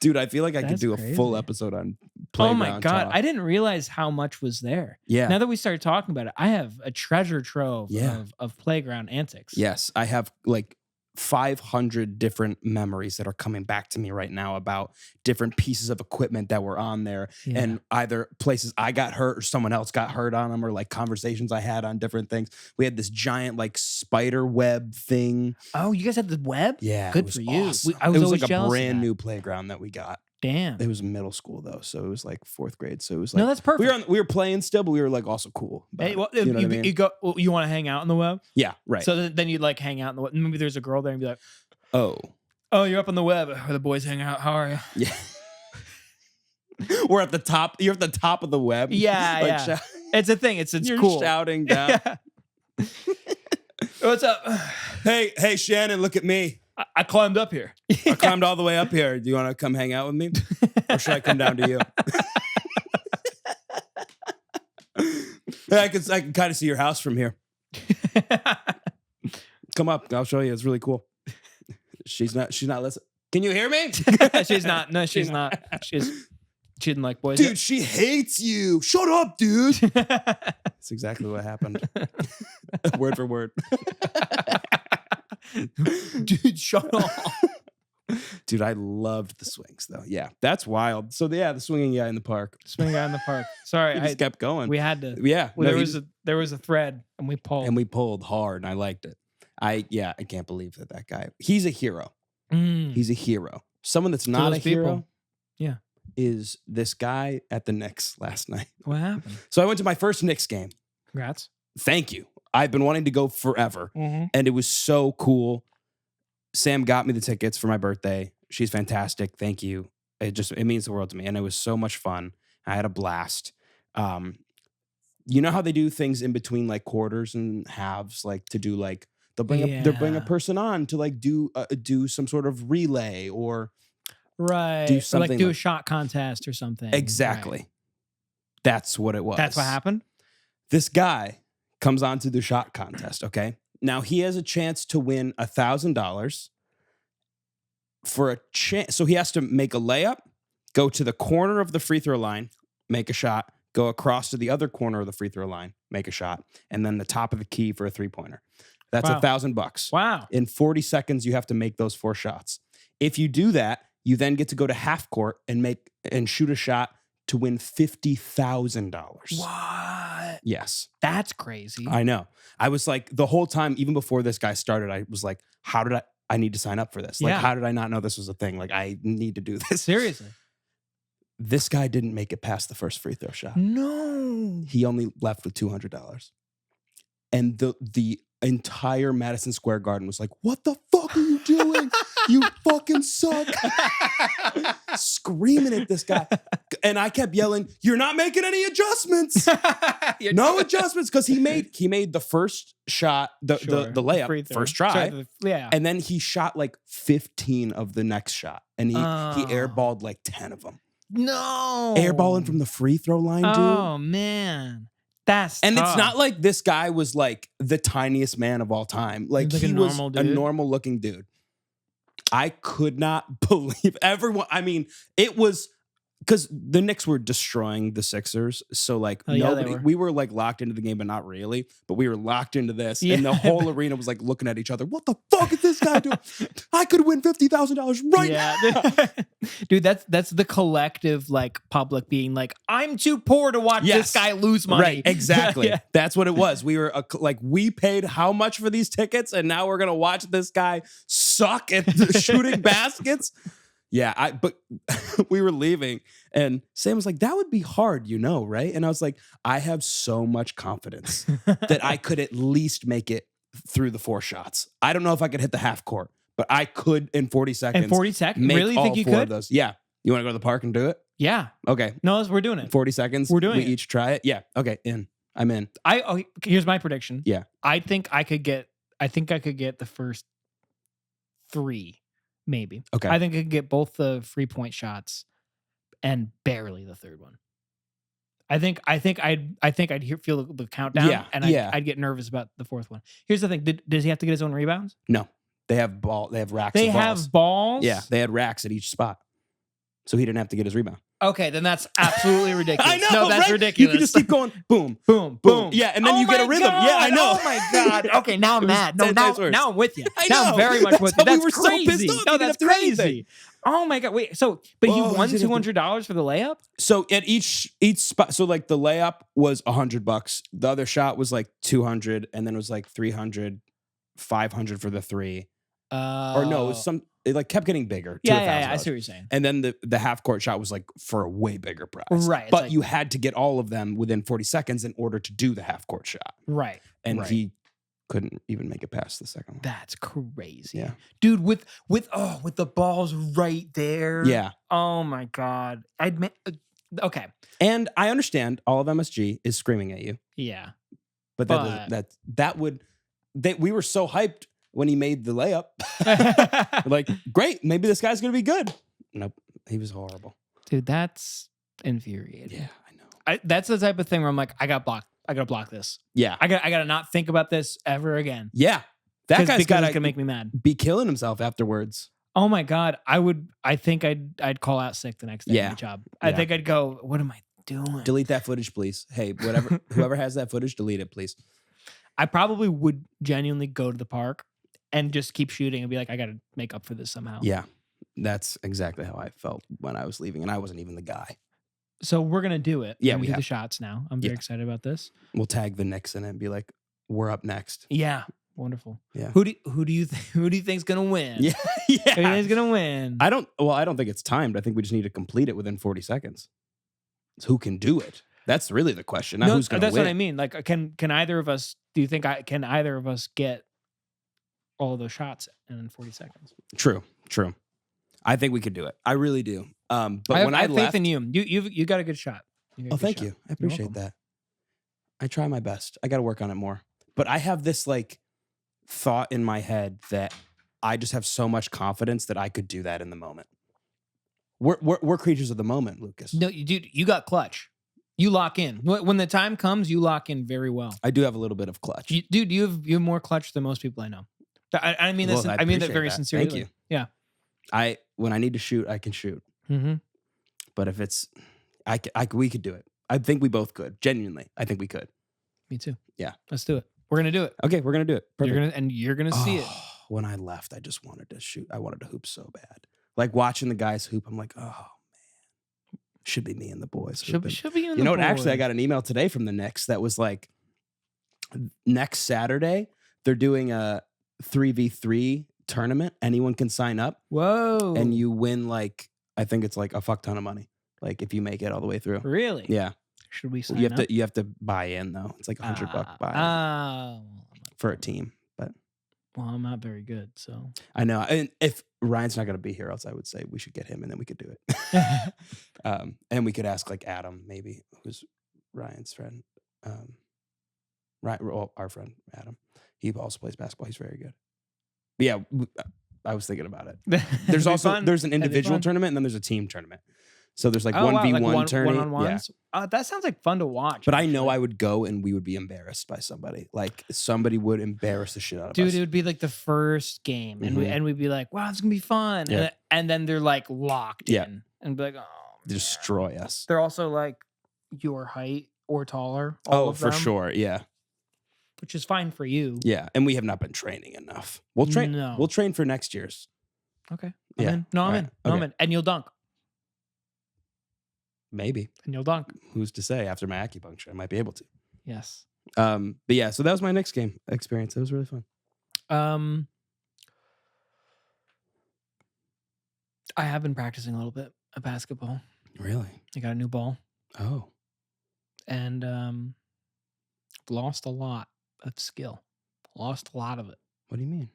Dude, I feel like I could do a full episode on playground. Oh my God. Talk. I didn't realize how much was there. Yeah. Now that we started talking about it, I have a treasure trove of playground antics. Yes. I have like 500 different memories that are coming back to me right now about different pieces of equipment that were on there, and either places I got hurt or someone else got hurt on them, or like conversations I had on different things. We had this giant like spider web thing. Oh, you guys had the web? Yeah. Good for you. Awesome. I was it was always like jealous a brand of new playground that we got. Damn. It was middle school though, so it was like 4th grade. So it was like, no, that's perfect. We were playing still, but we were like also cool. Hey, well, you know what I mean? You go. Well, you want to hang out on the web? Yeah, right. So then you'd like hang out in the web. Maybe there's a girl there and be like, oh, you're up on the web. Where the boys hang out. How are you? Yeah. We're at the top. You're at the top of the web. Yeah, like it's a thing. It's you're cool. Shouting down. What's up? Hey, Shannon, look at me. I climbed up here. I climbed all the way up here. Do you want to come hang out with me? Or should I come down to you? I can kind of see your house from here. Come up. I'll show you. It's really cool. She's not listening. Can you hear me? She's not. No, she's not. She didn't like boys. Dude, she hates you. Shut up, dude. That's exactly what happened. Word for word. Dude, shut up. Dude, I loved the swings though. Yeah, that's wild. So the swinging guy in the park. Swinging guy in the park. Sorry, we just kept going. We had to. Yeah, well, there was a thread, and we pulled. And we pulled hard, and I liked it. I can't believe that guy. He's a hero. He's a hero. Someone that's not a hero. Yeah. Is this guy at the Knicks last night? What happened? So I went to my first Knicks game. Congrats. Thank you. I've been wanting to go forever. And it was so cool. Sam got me the tickets for my birthday. She's fantastic. Thank you. it means the world to me. And it was so much fun. I had a blast. You know how they do things in between like quarters and halves, like to do like they'll bring a person on to like do some sort of relay or do something, or like do a shot contest or something. Exactly. Right. That's what it was. That's what happened. This guy comes on to the shot contest. Okay, now he has a chance to win $1,000 for a chance. So he has to make a layup, go to the corner of the free throw line, make a shot, go across to the other corner of the free throw line, make a shot, and then the top of the key for a 3-pointer. That's $1,000. Wow. In 40 seconds, you have to make those 4 shots. If you do that, you then get to go to half court and shoot a shot to win $50,000. What? Yes. That's crazy. I know. I was like, the whole time, even before this guy started, I was like, how did I need to sign up for this? Like, how did I not know this was a thing? Like, I need to do this. Seriously. This guy didn't make it past the first free throw shot. No. He only left with $200. And the entire Madison Square Garden was like, what the fuck are you doing? You fucking suck. Screaming at this guy. And I kept yelling, you're not making any adjustments. No adjustments. Because he made the first shot, the layup, first try. And then he shot like 15 of the next shot. And he airballed like 10 of them. No. Airballing from the free throw line, dude. Oh, man. That's and tough. It's not like this guy was like the tiniest man of all time. Like he was a normal looking dude. I could not believe everyone. I mean, it was because the Knicks were destroying the Sixers. So like we were like locked into the game, but not really. But we were locked into this. Yeah. And the whole arena was like looking at each other. What the fuck is this guy doing? I could win $50,000 right now. Dude, that's the collective like public being like, I'm too poor to watch this guy lose money. Right, exactly. That's what it was. We were we paid how much for these tickets, and now we're gonna watch this guy suck at shooting baskets. Yeah, but we were leaving, and Sam was like, that would be hard, right? And I was like, I have so much confidence that I could at least make it through the 4 shots. I don't know if I could hit the half court, but I could in 40 seconds. In 40 seconds? Make really all think you 4 could? of those. Yeah. You want to go to the park and do it? Yeah. Okay. No, we're doing it. 40 seconds. We're doing it. We each try it. Yeah. Okay. I'm in. Here's my prediction. Yeah. I think I could get the first 3. Maybe. Okay. I think I could get both the 3-point shots and barely the third one. I think I'd feel the countdown, and I'd get nervous about the fourth one. Here's the thing: does he have to get his own rebounds? No, they have racks. They of balls. have balls. Yeah, they had racks at each spot, so he didn't have to get his rebound. Okay, then that's absolutely ridiculous. I know, no, that's right? ridiculous. You can just keep going, boom, boom, boom. Yeah, and then you get a rhythm. God. Yeah, I know. Oh my god. Okay, now I'm mad. No, now I'm with you. Now I'm very much with you. That's we crazy. So no, that's crazy. Oh my god. Wait. So, but he won $200 for the layup. So at each spot, so like the layup was $100. The other shot was like $200, and then it was like $300, $500 for the 3. Or no, it was it like kept getting bigger. Yeah, I see what you're saying. And then the half court shot was like for a way bigger price. Right. But like, you had to get all of them within 40 seconds in order to do the half court shot. Right. And he couldn't even make it past the second one. That's crazy. Yeah. Dude, with the balls right there. Yeah. Oh my God. Okay. And I understand all of MSG is screaming at you. Yeah. But we were so hyped when he made the layup. Like, great, maybe this guy's gonna be good. Nope, he was horrible. Dude, that's infuriating. Yeah, I know. That's the type of thing where I'm like, I gotta block this. Yeah. I gotta not think about this ever again. Yeah. That guy's gonna make me mad. Be killing himself afterwards. Oh my God. I think I'd call out sick the next day on the job. I think I'd go, what am I doing? Delete that footage, please. Hey, whoever has that footage, delete it, please. I probably would genuinely go to the park and just keep shooting and be like, I got to make up for this somehow. Yeah, that's exactly how I felt when I was leaving, and I wasn't even the guy. So we're going to do it. Yeah, we do the shots now. I'm very excited about this. We'll tag the Knicks in it and be like, we're up next. Yeah, wonderful. Yeah. Who do you think's going to win? Yeah. Who do you think's going to win? I don't think it's timed. I think we just need to complete it within 40 seconds. So who can do it? That's really the question. Not who's going to win. That's what I mean. Like, can either of us, do you think can either of us get all of those shots in 40 seconds? True. I think we could do it. I really do. But when I have left, faith in you. You got a good shot. Thank you. I appreciate that. I try my best. I got to work on it more. But I have this like thought in my head that I just have so much confidence that I could do that in the moment. We're creatures of the moment, Lucas. No, dude, you got clutch. You lock in. When the time comes, you lock in very well. I do have a little bit of clutch. Dude, you have more clutch than most people I know. I mean this. I mean that very sincerely. Thank you. Yeah. When I need to shoot, I can shoot. Mm-hmm. But if it's, we could do it. I think we both could. Genuinely, I think we could. Me too. Yeah. Let's do it. We're gonna do it. Okay, we're gonna do it. Perfect. You're gonna see it. When I left, I just wanted to shoot. I wanted to hoop so bad. Like watching the guys hoop, I'm like, oh man, should be me and the boys. Should be you and the boys. You know what? Actually, I got an email today from the Knicks that was like, next Saturday they're doing a 3v3 tournament. Anyone can sign up. Whoa! And you win like, I think it's like a fuck ton of money. Like if you make it all the way through. Really? Yeah. Should we sign up? You have to buy in though. It's like $100 buy for a team. But I'm not very good, so I know. And if Ryan's not going to be here, else I would say we should get him, and then we could do it. And we could ask like Adam, maybe, who's Ryan's friend. Our friend Adam. He also plays basketball. He's very good. But yeah, I was thinking about it. There's also there's an individual tournament, and then there's a team tournament. So there's like 1v1 tournament. One-on-ones? Yeah. That sounds like fun to watch. But actually, I know I would go and we would be embarrassed by somebody. Like somebody would embarrass the shit out of us. Dude, it would be like the first game. And we'd be like, wow, it's going to be fun. Yeah. And then they're like locked in. And be like, oh, destroy us. They're also like your height or taller. For sure. Yeah. Which is fine for you. Yeah. And we have not been training enough. We'll train. No. We'll train for next year's. Okay. I'm in. I'm in. And you'll dunk. Maybe. And you'll dunk. Who's to say? After my acupuncture, I might be able to. Yes. But yeah, so that was my next game experience. It was really fun. I have been practicing a little bit of basketball. Really? I got a new ball. Oh. And lost a lot of skill. Lost a lot of it. What do you mean?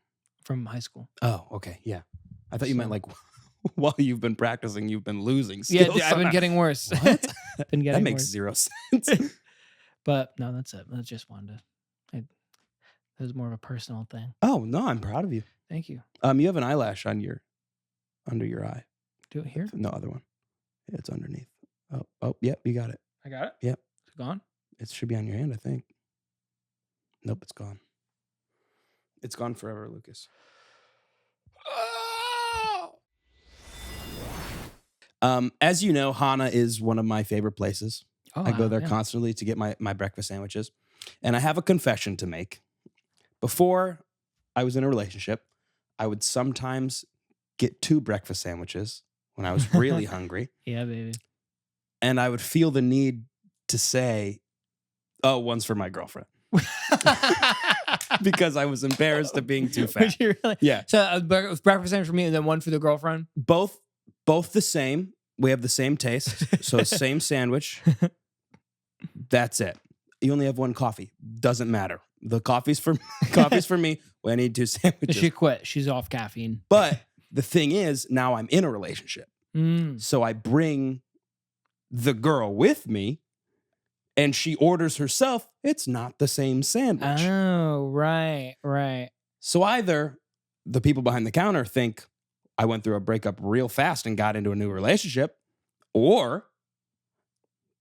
From high school. Oh, okay. Yeah. I thought you meant like while you've been practicing, you've been losing skills. Yeah, I've been getting worse. What? That makes zero sense. But no, that's it. I just wanted to. It was more of a personal thing. Oh no, I'm proud of you. Thank you. You have an eyelash on under your eye. Do it here? No, other one. Yeah, it's underneath. Oh, yep, you got it. I got it? Yep. Is it gone? It should be on your hand, I think. Nope, it's gone. It's gone forever, Lucas. As you know, Hana is one of my favorite places. Oh, I go there constantly to get my breakfast sandwiches. And I have a confession to make. Before I was in a relationship, I would sometimes get 2 breakfast sandwiches when I was really hungry. Yeah, baby. And I would feel the need to say, oh, one's for my girlfriend. Because I was embarrassed of being too fat. Really? Yeah. So breakfast sandwich for me and then one for the girlfriend? Both the same. We have the same taste. So same sandwich. That's it. You only have one coffee. Doesn't matter. The coffee's for me. When I need 2 sandwiches. She quit. She's off caffeine. But the thing is, now I'm in a relationship. So I bring the girl with me and she orders herself. It's not the same sandwich. Oh, right. So either the people behind the counter think I went through a breakup real fast and got into a new relationship, or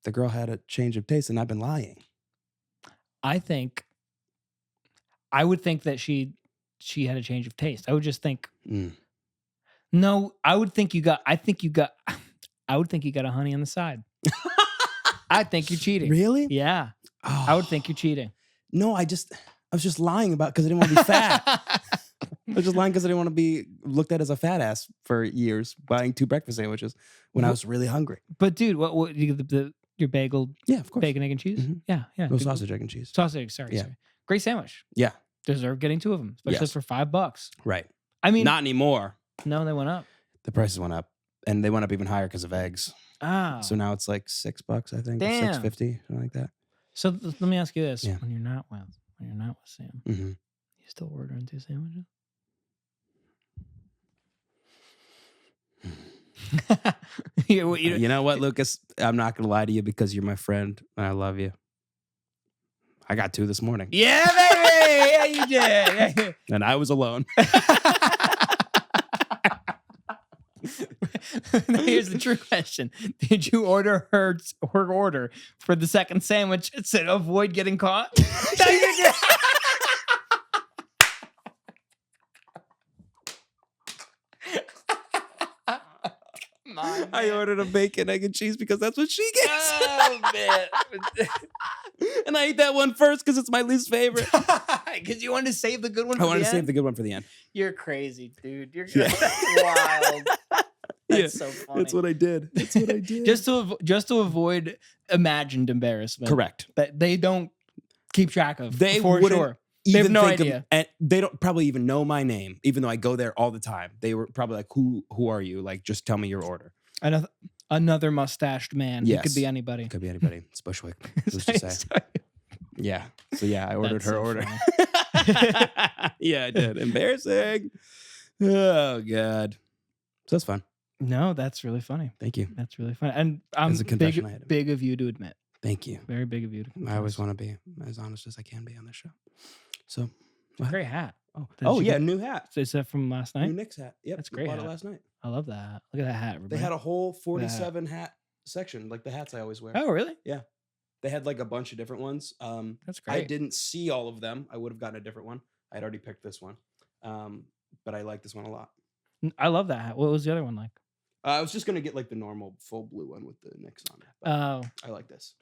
the girl had a change of taste and I've been lying. I would think that she had a change of taste. I would just think, no, I would think you got a honey on the side. I think you're cheating. Really? Yeah. Oh. I would think you're cheating. No, I was just lying because I didn't want to be fat. I was just lying because I didn't want to be looked at as a fat ass for years buying 2 breakfast sandwiches when I was really hungry. But dude, what your bagel? Yeah, of course. Bacon, egg, and cheese? Mm-hmm. Yeah. No, sausage, egg, and cheese. Sausage, sorry. Great sandwich. Yeah. Deserve getting 2 of them, especially for $5. Right. I mean, not anymore. No, they went up. The prices went up. And they went up even higher because of eggs. Oh. So now it's like $6, I think. Damn. $6.50, something like that. So let me ask you this. Yeah. When you're not with Sam, mm-hmm. you still ordering 2 sandwiches? You know what, Lucas? I'm not going to lie to you because you're my friend and I love you. I got 2 this morning. Yeah, baby. Yeah, you did. Yeah. And I was alone. Now here's the true question. Did you order her order for the second sandwich to avoid getting caught? No, you did. I ordered a bacon, egg, and cheese because that's what she gets. Oh, man. And I ate that one first because it's my least favorite. Because you wanted to save the good one I wanted to save the good one for the end. You're crazy, dude. That's wild. That's so funny. That's what I did. That's what I did. just to avoid imagined embarrassment. Correct. That they don't keep track of. They for wouldn't sure. They have no idea. And they don't probably even know my name, even though I go there all the time. They were probably like, "Who are you? Like, just tell me your order." Another mustached man. Yes. It could be anybody. Could be anybody. It's Bushwick. Who's to say? Yeah. So yeah, I ordered her order. Yeah, I did. Embarrassing. Oh God. So that's fun. No, that's really funny. Thank you. That's really funny. And I'm big of you to admit. Thank you. Very big of you. I always want to be as honest as I can be on this show. So, great hat. Oh yeah, new hat. So is that from last night? New Knicks hat. Yep, that's great. Bought it last night. I love that hat. Look at that hat. Everybody. They had a whole 47 hat section, like the hats I always wear. Oh really? Yeah. They had like a bunch of different ones. That's great. I didn't see all of them. I would have gotten a different one. I'd already picked this one, but I like this one a lot. I love that hat. What was the other one like? I was just gonna get like the normal full blue one with the Knicks on it. Oh, I like this.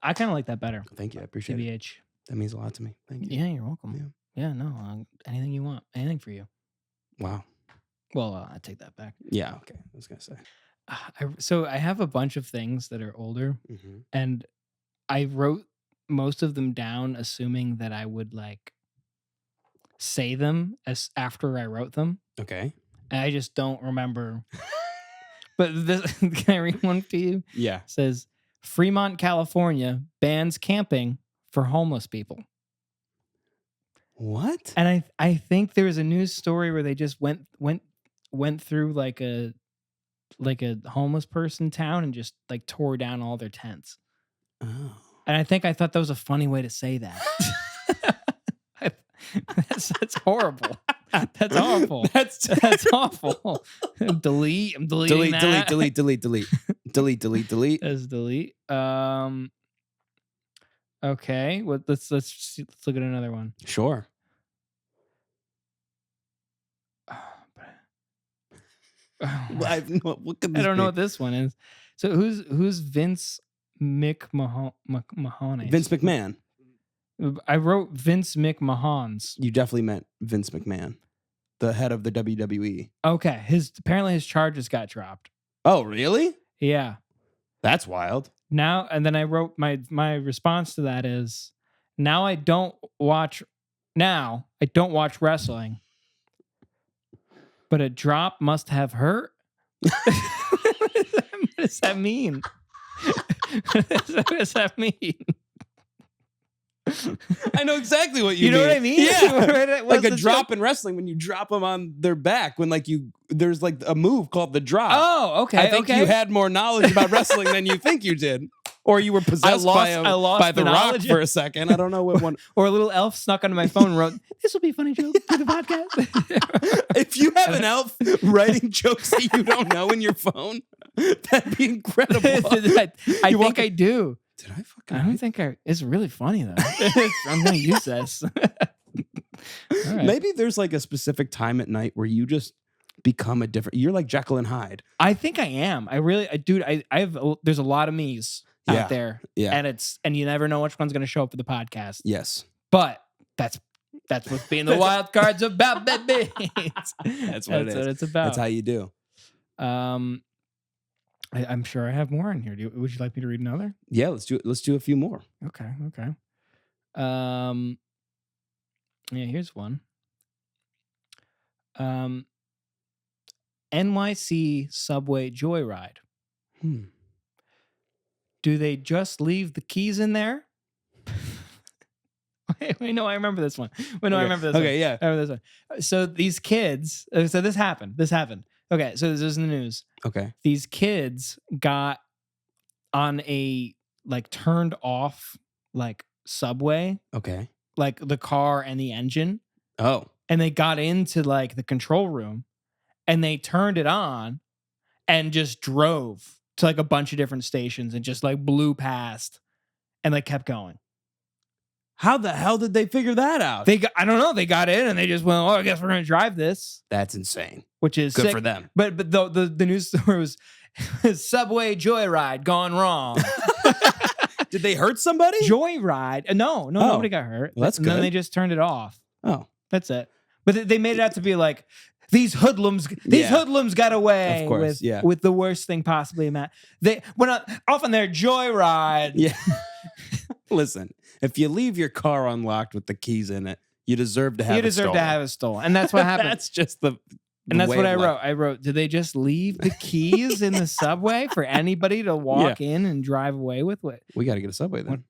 I kind of like that better. Thank you. I appreciate it. That means a lot to me. Thank you. Yeah, you're welcome. Yeah, no, anything you want, anything for you. Wow. Well, I take that back. Yeah. Okay. I was gonna say. So I have a bunch of things that are older, and I wrote most of them down, assuming that I would like say them as after I wrote them. Okay. And I just don't remember. But this, can I read one for you? Yeah. It says Fremont, California bans camping for homeless people. What? And I think there was a news story where they just went through like a homeless person town and just like tore down all their tents. Oh. And I thought that was a funny way to say that. That's horrible. That's awful. That's awful. Delete. I'm deleting that. Delete. Delete. As delete. Okay. Let's look at another one. Sure. I don't know what this one is. So who's Vince McMahon? Vince McMahon. I wrote Vince McMahon's. You definitely meant Vince McMahon, the head of the WWE. Okay. Apparently his charges got dropped. Oh, really? Yeah. That's wild. Now, and then I wrote my response to that is now I don't watch wrestling, but a drop must have hurt. What does that mean? What does that mean? I know exactly what you mean. You know what I mean? Yeah. Like a drop in wrestling when you drop them on their back when there's like a move called the drop. Oh, okay. I think you had more knowledge about wrestling than you think you did. Or you were possessed by the Rock for a second. I don't know what one. Or a little elf snuck onto my phone and wrote, "This will be a funny joke for the podcast." If you have an elf writing jokes that you don't know in your phone, that'd be incredible. I think I do. Did I fucking? I don't think it's really funny though. I'm gonna use this. Right. Maybe there's like a specific time at night where you just become a different. You're like Jekyll and Hyde. I think I am. I have. There's a lot of me's out there. Yeah. And you never know which one's gonna show up for the podcast. Yes. But that's what being the wild card's about, baby. That's what it's about. That's how you do. I'm sure I have more in here. Would you like me to read another? Yeah, let's do a few more. Okay. Yeah, here's one. NYC subway joyride. Do they just leave the keys in there? Wait, no, I remember this one. I remember this one. Okay, yeah. I remember this one. So these kids, so this happened. Okay, so this is in the news. Okay. These kids got on a like turned off like subway. Okay. Like the car and the engine. Oh. And they got into like the control room and they turned it on and just drove to like a bunch of different stations and just like blew past and like kept going. How the hell did they figure that out? I don't know. They got in and they just went, I guess we're going to drive this. That's insane. Which is good sick. for them. But the news story was subway joyride gone wrong. Did they hurt somebody? Joyride? No, nobody got hurt. Well, that's good. And then they just turned it off. Oh. That's it. But they made it out to be like, these hoodlums got away with the worst thing possibly, Matt. They went off on their joyride. Yeah. Listen, if you leave your car unlocked with the keys in it, you deserve to have it stolen. And that's what happened. That's just the and that's what I wrote. I wrote, did they just leave the keys in the subway for anybody to walk in and drive away with? What? We got to get a subway then.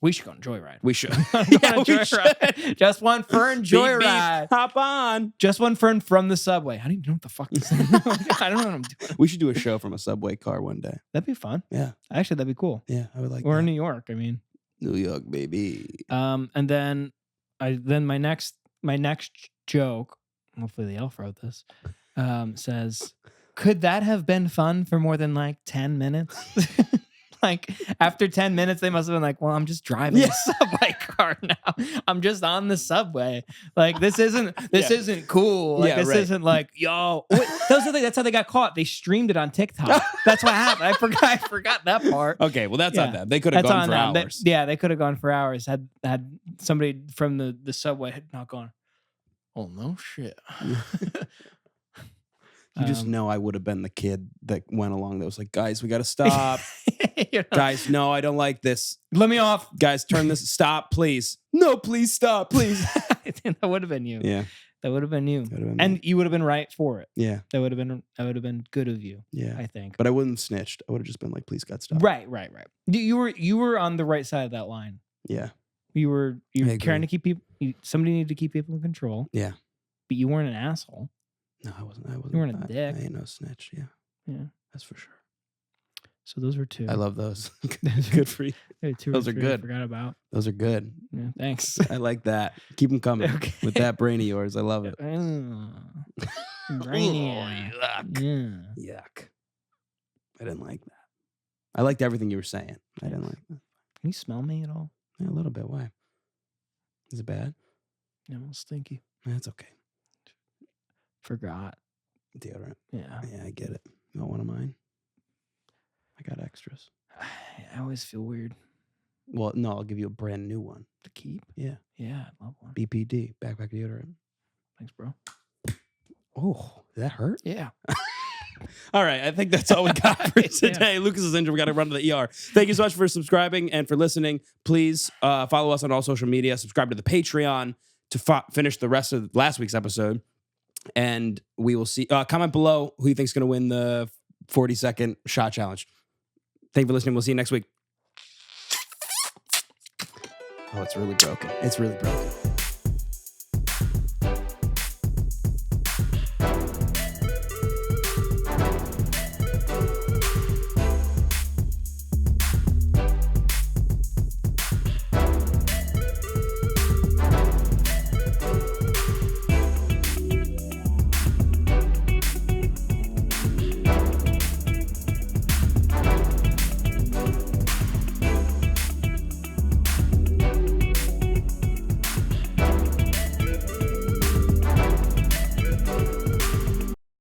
We should go on Joyride. We should. We should. Just one Fern Joyride. Beep, beep. Hop on. Just one Fern from the subway. I don't even know what the fuck this is. I don't know what I'm doing. We should do a show from a subway car one day. That'd be fun. Yeah. Actually, that'd be cool. Yeah, I would like Or in New York, I mean. New York, baby. And then my next joke, hopefully the elf wrote this, says, could that have been fun for more than like 10 minutes? Like after 10 minutes, they must have been like, well, I'm just driving a subway car now. I'm just on the subway. Like this isn't cool. Like this isn't like, yo. Wait, that's how they got caught. They streamed it on TikTok. That's what happened. I forgot that part. Okay, well that's on them. They could have gone for hours. They could have gone for hours had somebody from the subway had not gone, oh no shit. You just know I would have been the kid that went along that was like, guys, we got to stop. Guys, no, I don't like this. Let me off. Guys, turn this. Stop, please. No, please stop, please. That would have been you. Yeah. That would have been you. And you would have been right for it. Yeah. That would have been good of you. Yeah. I think. But I wouldn't have snitched. I would have just been like, please, God, stop. Right. You were on the right side of that line. Yeah. You were trying to keep people. Somebody needed to keep people in control. Yeah. But you weren't an asshole. No, I wasn't. You weren't a dick. I ain't no snitch. Yeah. Yeah. That's for sure. So those were two. I love those. Good for you. Those are good. I forgot about. Those are good. Yeah, thanks. I like that. Keep them coming with that brain of yours. I love it. Brainy. Yuck. Yuck. I didn't like that. I liked everything you were saying. I didn't like that. Can you smell me at all? Yeah, a little bit. Why? Is it bad? Yeah, a little stinky. That's okay. Forgot. Deodorant. Yeah. Yeah, I get it. You want one of mine? I got extras. I always feel weird. Well, no, I'll give you a brand new one. To keep? Yeah. Yeah, I love one. BPD, backpack deodorant. Thanks, bro. Oh, did that hurt? Yeah. All right, I think that's all we got for today. Lucas is injured. We got to run to the ER. Thank you so much for subscribing and for listening. Please follow us on all social media. Subscribe to the Patreon to finish the rest of last week's episode. And we will see. Comment below who you think is going to win the 40-second shot challenge. Thank you for listening. We'll see you next week. Oh, it's really broken. It's really broken.